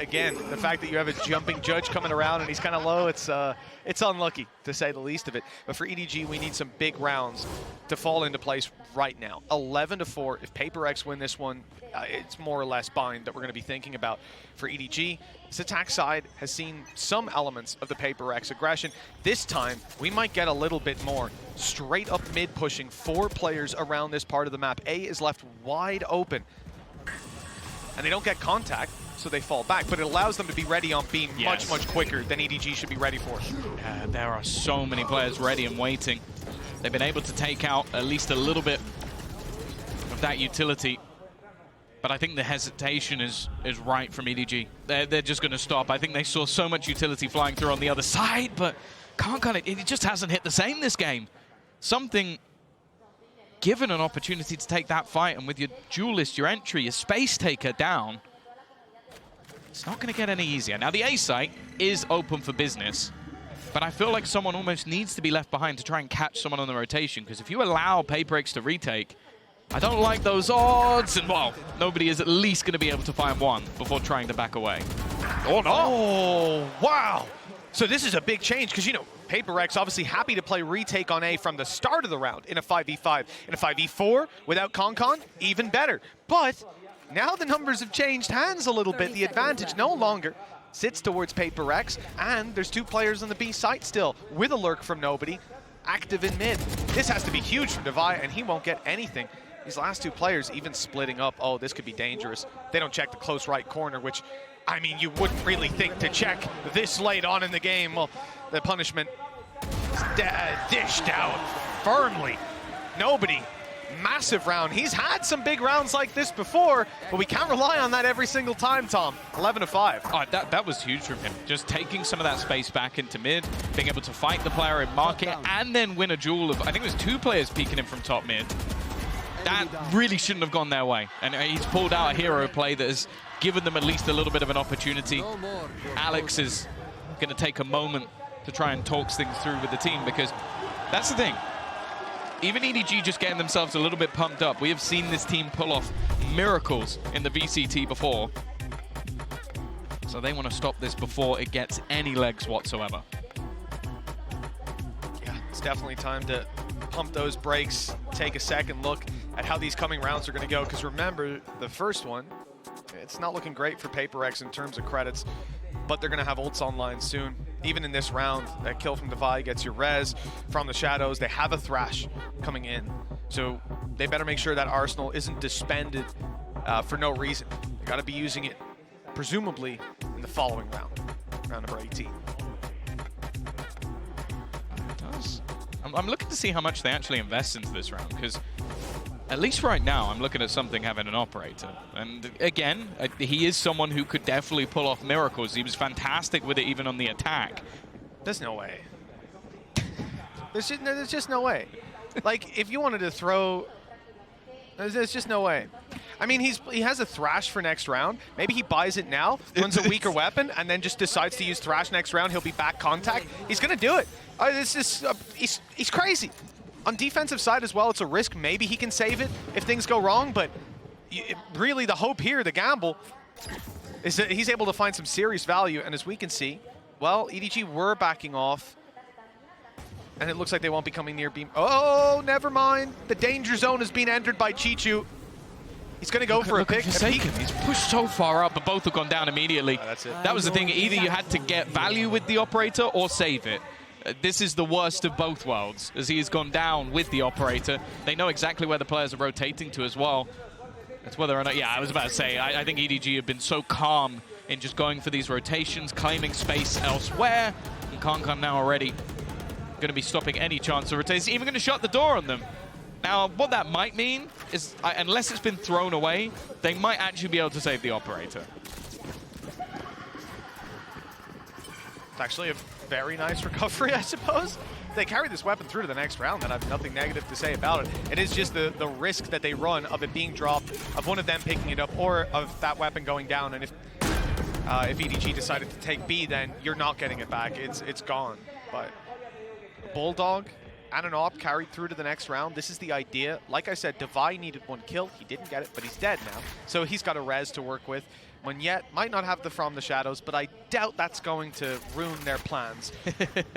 Again, the fact that you have a jumping judge coming around and he's kind of low, it's unlucky, to say the least of it. But for EDG, we need some big rounds to fall into place right now. 11-4. If PRX win this one, it's more or less bind that we're going to be thinking about for EDG. This attack side has seen some elements of the PRX aggression. This time, we might get a little bit more. Straight up mid pushing 4 players around this part of the map. A is left wide open. And they don't get contact, so they fall back. But it allows them to be ready on beam much, much quicker than EDG should be ready for. There are so many players ready and waiting. They've been able to take out at least a little bit of that utility. But I think the hesitation is right from EDG. They're just going to stop. I think they saw so much utility flying through on the other side, but it just hasn't hit the same this game. Something... Given an opportunity to take that fight, and with your duelist, your entry, your space taker down, it's not going to get any easier. Now, the A site is open for business, but I feel like someone almost needs to be left behind to try and catch someone on the rotation, because if you allow PRX to retake, I don't like those odds, and well, nobody is at least going to be able to find one before trying to back away. Oh, no! Oh, wow! So this is a big change, because, you know, PRX obviously happy to play retake on A from the start of the round in a 5v5. In a 5v4 without Concon, even better. But now the numbers have changed hands a little bit. The advantage no longer sits towards PRX, and there's 2 players on the B site still with a lurk from nobody, active in mid. This has to be huge for Devi, and he won't get anything. These last 2 players even splitting up. Oh, this could be dangerous. They don't check the close right corner, which, I mean, you wouldn't really think to check this late on in the game. Well, the punishment dished out firmly. Nobody. Massive round. He's had some big rounds like this before, but we can't rely on that every single time, Tom. 11-5. Oh, that was huge from him. Just taking some of that space back into mid, being able to fight the player in market, and then win a duel of, I think it was 2 players peeking him from top mid. That really shouldn't have gone their way. And he's pulled out a hero play that has given them at least a little bit of an opportunity. Alex is going to take a moment to try and talk things through with the team, because that's the thing. Even EDG just getting themselves a little bit pumped up. We have seen this team pull off miracles in the VCT before. So they want to stop this before it gets any legs whatsoever. Yeah, it's definitely time to pump those brakes, take a second look at how these coming rounds are going to go, because remember, the first one, it's not looking great for PRX in terms of credits, but they're going to have ults online soon. Even in this round, that kill from Devi gets your res from the shadows. They have a Thrash coming in, so they better make sure that Arsenal isn't disbanded for no reason. They got to be using it, presumably, in the following round, round number 18. It does. I'm looking to see how much they actually invest into this round, because at least right now, I'm looking at something having an operator. And again, he is someone who could definitely pull off miracles. He was fantastic with it even on the attack. There's no way. There's just no way. Like, if you wanted to throw, there's just no way. I mean, he has a Thrash for next round. Maybe he buys it now, runs a weaker weapon, and then just decides to use Thrash next round. He'll be back contact. He's going to do it. He's crazy. On defensive side as well, it's a risk. Maybe he can save it if things go wrong, but really the hope here, the gamble, is that he's able to find some serious value. And as we can see, well, EDG were backing off, and it looks like they won't be coming near beam. Oh, never mind. The danger zone has been entered by Chichu. He's going to go for a pick. He's pushed so far up, but both have gone down immediately. That's it. That was the thing. Either you had to get value with the operator or save it. This is the worst of both worlds, as he has gone down with the operator. They know exactly where the players are rotating to as well. It's whether or not, yeah, I was about to say, I think EDG have been so calm in just going for these rotations, claiming space elsewhere, and Concon now already going to be stopping any chance of rotation. He's even going to shut the door on them. Now, what that might mean is, unless it's been thrown away, they might actually be able to save the operator. It's actually a very nice recovery, I suppose. They carry this weapon through to the next round, and I have nothing negative to say about it. It is just the risk that they run of it being dropped, of one of them picking it up, or of that weapon going down. And if If EDG decided to take B, then you're not getting it back. It's gone. But Bulldog and an AWP carried through to the next round. This is the idea. Like I said, Devi needed 1 kill. He didn't get it, but he's dead now. So he's got a res to work with. Monyet might not have the From the Shadows, but I doubt that's going to ruin their plans.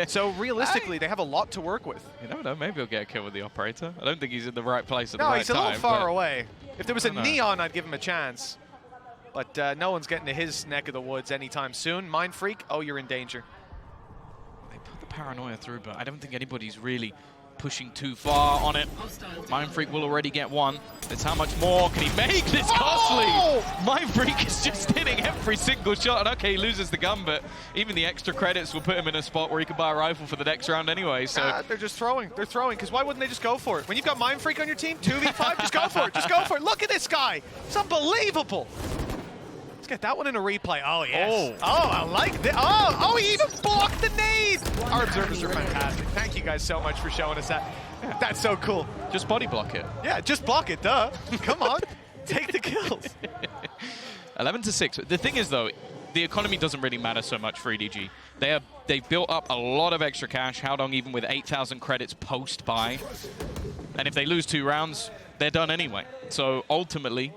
So realistically, they have a lot to work with. You never know, maybe he'll get a kill with the operator. I don't think he's in the right place at the right No, he's a time. little far away. If there was a Neon, I'd give him a chance. But no one's getting to his neck of the woods anytime soon. Mind Freak, oh, you're in danger. They put the Paranoia through, but I don't think anybody's really pushing too far on it. Mind Freak will already get 1. It's how much more can he make this costly? Mind Freak is just hitting every single shot. And okay, he loses the gun, but even the extra credits will put him in a spot where he can buy a rifle for the next round anyway. So they're just throwing. They're throwing, because why wouldn't they just go for it? When you've got Mind Freak on your team, 2v5, just go for it. Just go for it. Look at this guy. It's unbelievable. Let's get that one in a replay. Oh, yes. Oh, I like this. Oh, he even blocked the nade. Our observers are fantastic. Thank you guys so much for showing us that. That's so cool. Just body block it. Yeah, just block it, duh. Come on. Take the kills. 11-6. The thing is, though, the economy doesn't really matter so much for EDG. They've built up a lot of extra cash. Howdong even with 8,000 credits post-buy. And if they lose 2 rounds, they're done anyway. So ultimately,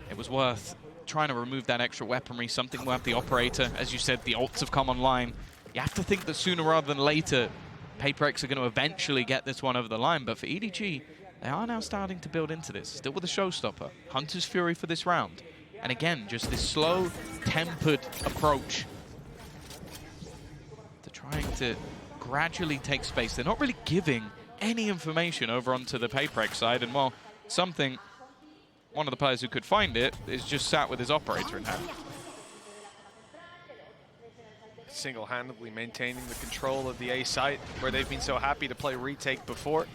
it was worth trying to remove that extra weaponry, something worth the operator. As you said, the ults have come online. You have to think that sooner rather than later, PRX are going to eventually get this one over the line. But for EDG, they are now starting to build into this. Still with a showstopper. Hunter's Fury for this round. And again, just this slow, tempered approach to trying to gradually take space. They're not really giving any information over onto the PRX side. And while one of the players who could find it is just sat with his operator in hand. Single-handedly maintaining the control of the A site, where they've been so happy to play retake before.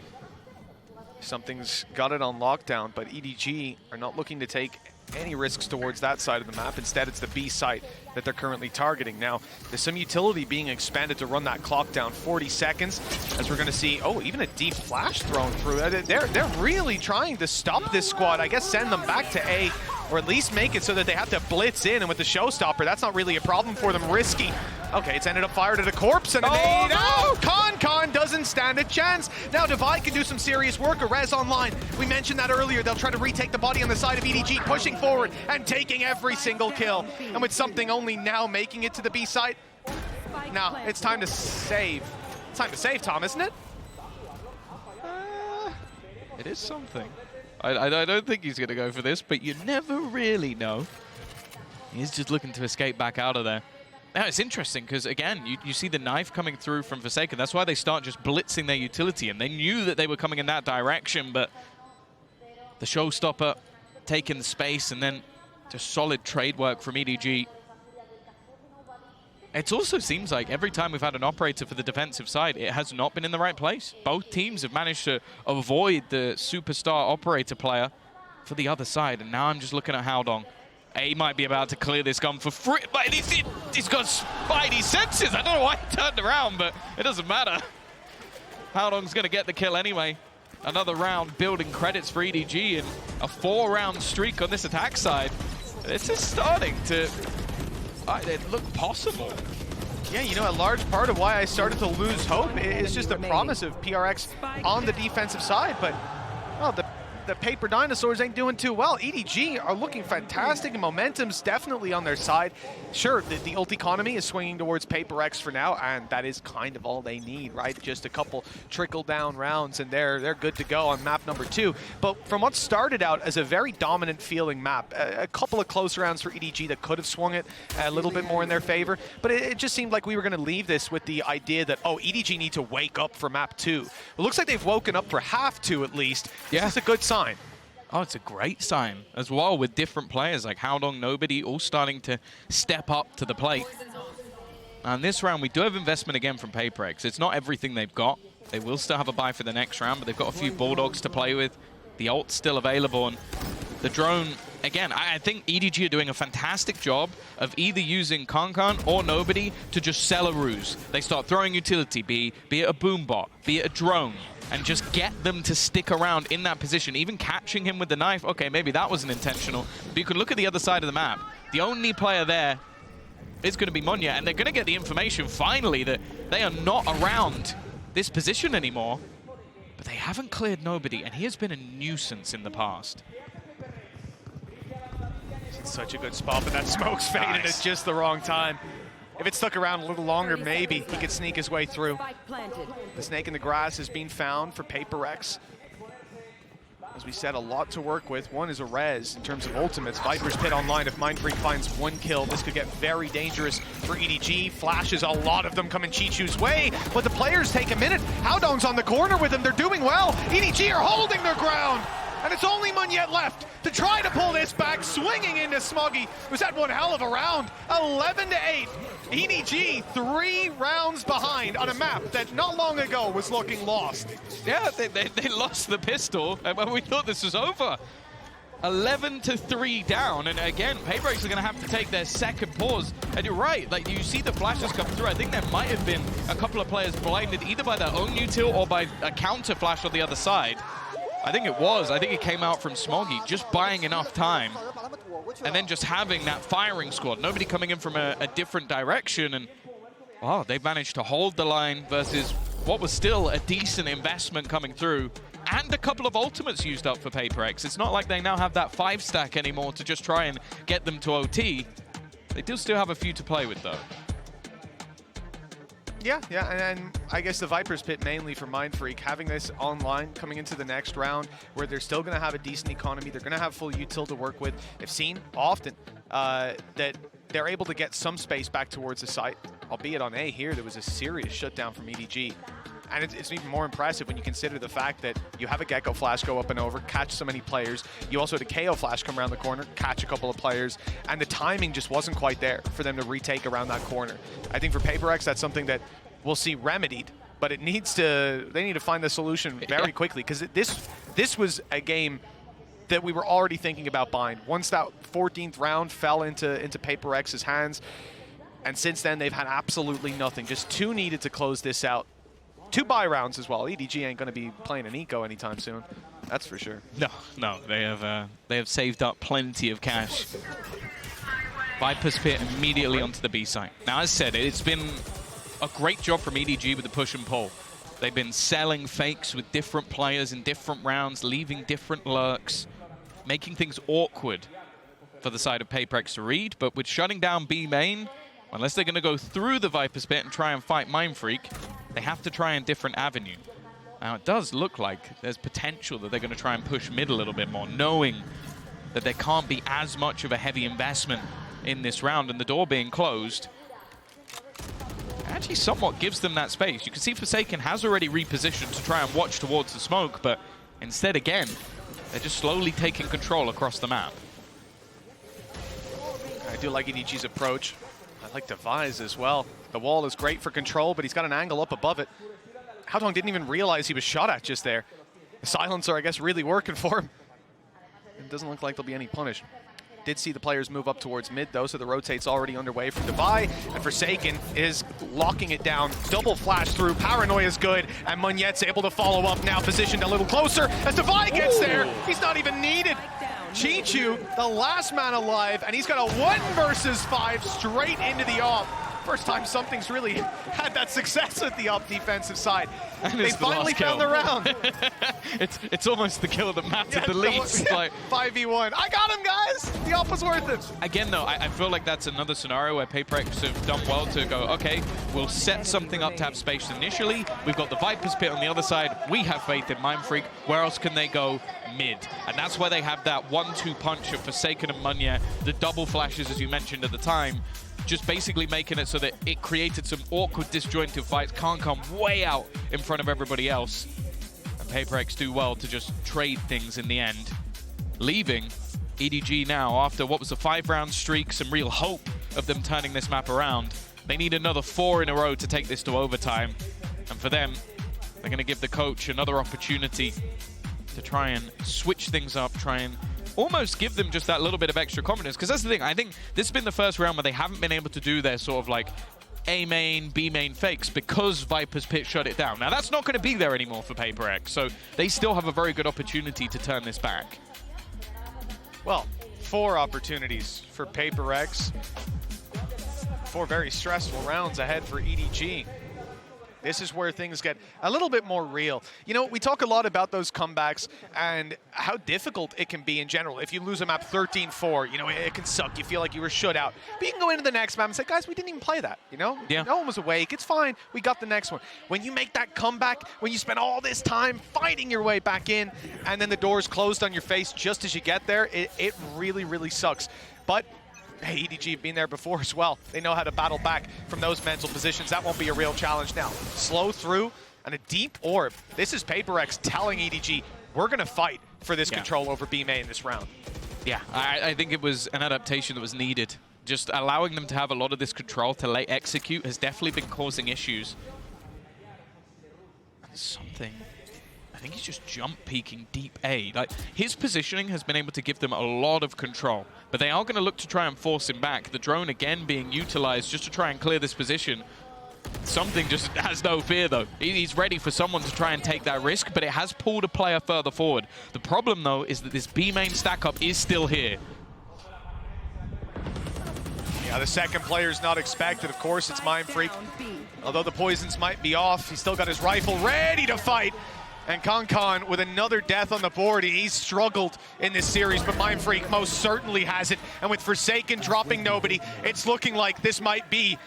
Something's got it on lockdown, but EDG are not looking to take any risks towards that side of the map. Instead, it's the B site that they're currently targeting. Now, there's some utility being expanded to run that clock down 40 seconds, as we're going to see, oh, even a deep flash thrown through. They're really trying to stop this squad. I guess send them back to A, or at least make it so that they have to blitz in, and with the showstopper, that's not really a problem for them. Risky. Okay, it's ended up fired at a corpse, and a nade. Oh, Con doesn't stand a chance. Now Devi can do some serious work. A res online. We mentioned that earlier. They'll try to retake the body on the side of EDG, pushing forward and taking every single kill. And with something only now making it to the B site, now it's time to save. It's time to save, Tom, isn't it? It is something. I don't think he's going to go for this, but you never really know. He's just looking to escape back out of there. Now, it's interesting because, again, you see the knife coming through from Forsaken. That's why they start just blitzing their utility, and they knew that they were coming in that direction, but the showstopper taking the space, and then just solid trade work from EDG. It also seems like every time we've had an operator for the defensive side, it has not been in the right place. Both teams have managed to avoid the superstar operator player for the other side, and now I'm just looking at Howdong. A might be about to clear this gun for free, but he's got spidey senses. I don't know why he turned around, but it doesn't matter. Howdong's going to get the kill anyway. Another round building credits for EDG and a 4-round streak on this attack side. This is starting to look possible. Yeah, you know, a large part of why I started to lose hope is just the promise of PRX on the defensive side, but well, the Paper Dinosaurs ain't doing too well. EDG are looking fantastic, and momentum's definitely on their side. Sure, the ult economy is swinging towards PaperX for now, and that is kind of all they need, right? Just a couple trickle-down rounds, and they're good to go on map number 2. But from what started out as a very dominant-feeling map, a couple of close rounds for EDG that could have swung it a little bit more in their favor, but it just seemed like we were going to leave this with the idea that, oh, EDG need to wake up for map 2. It looks like they've woken up for half 2 at least. Yeah. This is a good sign. Oh, it's a great sign as well, with different players like Howdong, Nobody, all starting to step up to the plate. And this round, we do have investment again from PaperX. It's not everything they've got. They will still have a buy for the next round, but they've got a few Bulldogs to play with. The ult's still available, and the drone, again, I think EDG are doing a fantastic job of either using Kankan or Nobody to just sell a ruse. They start throwing utility, be it a boom bot, be it a drone, and just get them to stick around in that position. Even catching him with the knife, okay, maybe that wasn't intentional. But you can look at the other side of the map. The only player there is going to be Munya, and they're going to get the information finally that they are not around this position anymore. But they haven't cleared nobody, and he has been a nuisance in the past. He's in such a good spot, but that smoke's faded at just the wrong time. If it stuck around a little longer, maybe he could sneak his way through. The snake in the grass is being found for PRX. As we said, a lot to work with. One is a res in terms of ultimates. Viper's Pit online. If Mindfreak finds one kill, this could get very dangerous for EDG. Flashes, a lot of them coming Chichu's way, but the players take a minute. Howdong's on the corner with him. They're doing well. EDG are holding their ground. And it's only Munyet left to try to pull this back, swinging into Smuggy, who's had one hell of a round. 11-8. EDG 3 rounds behind on a map that not long ago was looking lost. Yeah, they lost the pistol, and we thought this was over. 11-3 down, and again, PRX are going to have to take their second pause. And you're right, like you see the flashes come through. I think there might have been a couple of players blinded either by their own util or by a counter flash on the other side. I think it came out from Smoggy, just buying enough time. And then just having that firing squad, nobody coming in from a different direction. And, wow, they've managed to hold the line versus what was still a decent investment coming through. And a couple of ultimates used up for PRX. It's not like they now have that 5-stack anymore to just try and get them to OT. They do still have a few to play with, though. Yeah, and I guess the Viper's Pit mainly for Mindfreak, having this online coming into the next round where they're still going to have a decent economy, they're going to have full util to work with. They've seen often that they're able to get some space back towards the site, albeit on A here, there was a serious shutdown from EDG. And it's even more impressive when you consider the fact that you have a Gecko Flash go up and over, catch so many players. You also had a KO Flash come around the corner, catch a couple of players, and the timing just wasn't quite there for them to retake around that corner. I think for PRX, that's something that we'll see remedied, but they need to find the solution very quickly, because this was a game that we were already thinking about buying. Once that 14th round fell into PRX's hands, and since then they've had absolutely nothing. Just 2 needed to close this out. 2 buy rounds as well. EDG ain't going to be playing an eco anytime soon. That's for sure. No, they have saved up plenty of cash. Viper's Pit immediately onto the B site. Now, as said, it's been a great job from EDG with the push and pull. They've been selling fakes with different players in different rounds, leaving different lurks, making things awkward for the side of PRX to read. But with shutting down B main, unless they're going to go through the Viper's Pit and try and fight Mindfreak, they have to try a different avenue. Now, it does look like there's potential that they're going to try and push mid a little bit more, knowing that there can't be as much of a heavy investment in this round, and the door being closed actually somewhat gives them that space. You can see Forsaken has already repositioned to try and watch towards the smoke, but instead, again, they're just slowly taking control across the map. I do like EDG's approach. I like Devise as well. The wall is great for control, but he's got an angle up above it. Howdong didn't even realize he was shot at just there. The silencer, I guess, really working for him. It doesn't look like there'll be any punish. Did see the players move up towards mid, though, so the rotate's already underway from Devi, and Forsaken is locking it down. Double flash through. Paranoia is good, and Munyet's able to follow up now, positioned a little closer. As Devi gets there, he's not even needed. Chichu, the last man alive, and he's got a 1 versus 5 straight into the op. First time something's really had that success with the op defensive side. And they finally found the round. it's almost the kill that mattered the least. Like 5v1. I got him, guys. The op was worth it. Again, though, I feel like that's another scenario where PRX have done well to go, okay, we'll set something up to have space initially. We've got the Viper's Pit on the other side. We have faith in Mindfreak. Where else can they go? Mid. And that's where they have that 1-2 punch of Forsaken and Munya, the double flashes, as you mentioned at the time, just basically making it so that it created some awkward, disjointed fights. Can't come way out in front of everybody else. And PRX do well to just trade things in the end. Leaving EDG now, after what was a 5-round streak, some real hope of them turning this map around. They need another 4 in a row to take this to overtime. And for them, they're going to give the coach another opportunity to try and switch things up, try and almost give them just that little bit of extra confidence. Because that's the thing, I think this has been the first round where they haven't been able to do their sort of like A main, B main fakes because Viper's Pit shut it down. Now that's not going to be there anymore for PRX, so they still have a very good opportunity to turn this back. Well, 4 opportunities for PRX. 4 very stressful rounds ahead for EDG. This is where things get a little bit more real. You know, we talk a lot about those comebacks and how difficult it can be in general. If you lose a map 13-4, you know, it can suck. You feel like you were shut out. But you can go into the next map and say, guys, we didn't even play that, you know? Yeah. No one was awake. It's fine. We got the next one. When you make that comeback, when you spend all this time fighting your way back in, and then the door's closed on your face just as you get there, it really, really sucks. But hey, EDG have been there before as well. They know how to battle back from those mental positions. That won't be a real challenge now. Slow through and a deep orb. This is PRX telling EDG, we're going to fight for this control over B main in this round. Yeah, I think it was an adaptation that was needed. Just allowing them to have a lot of this control to late execute has definitely been causing issues. And something... I think he's just jump peeking deep A. Like, his positioning has been able to give them a lot of control, but they are going to look to try and force him back. The drone again being utilized just to try and clear this position. Something just has no fear though. He's ready for someone to try and take that risk, but it has pulled a player further forward. The problem though is that this B main stack up is still here. Yeah, the second player's not expected. Of course, it's Mindfreak. Although the poisons might be off, he's still got his rifle ready to fight. And Concon with another death on the board. He's struggled in this series, but Mindfreak most certainly has it. And with Forsaken dropping nobody, it's looking like this might be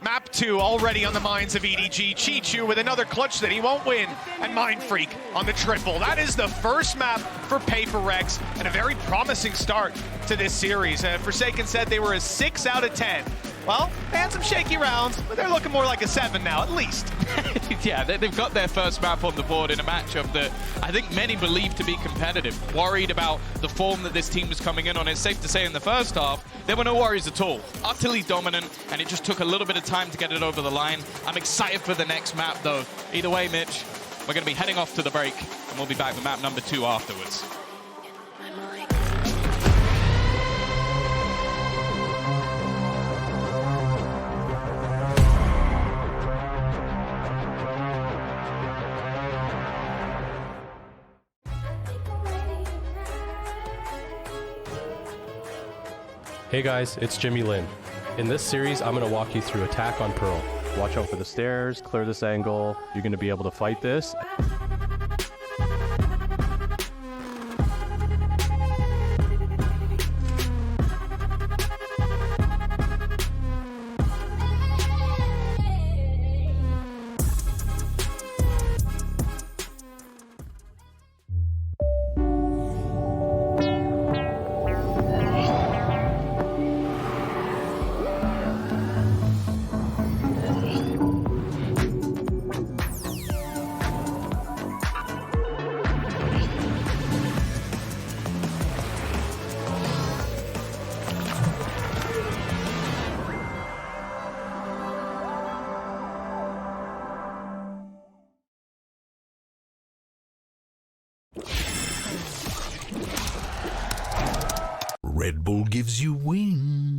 map 2 already on the minds of EDG. Chichu with another clutch that he won't win, and Mindfreak on the triple. That is the first map for PRX, and a very promising start to this series. Forsaken said they were a 6 out of 10. Well, they had some shaky rounds, but they're looking more like a 7 now, at least. Yeah, they've got their first map on the board in a matchup that I think many believe to be competitive. Worried about the form that this team was coming in on. It's safe to say in the first half, there were no worries at all. Utterly dominant, and it just took a little bit of time to get it over the line. I'm excited for the next map, though. Either way, Mitch, we're going to be heading off to the break, and we'll be back with map number 2 afterwards. Hey guys, it's Jimmy Lin. In this series, I'm going to walk you through Attack on Pearl. Watch out for the stairs, clear this angle. You're going to be able to fight this. Red Bull gives you wings.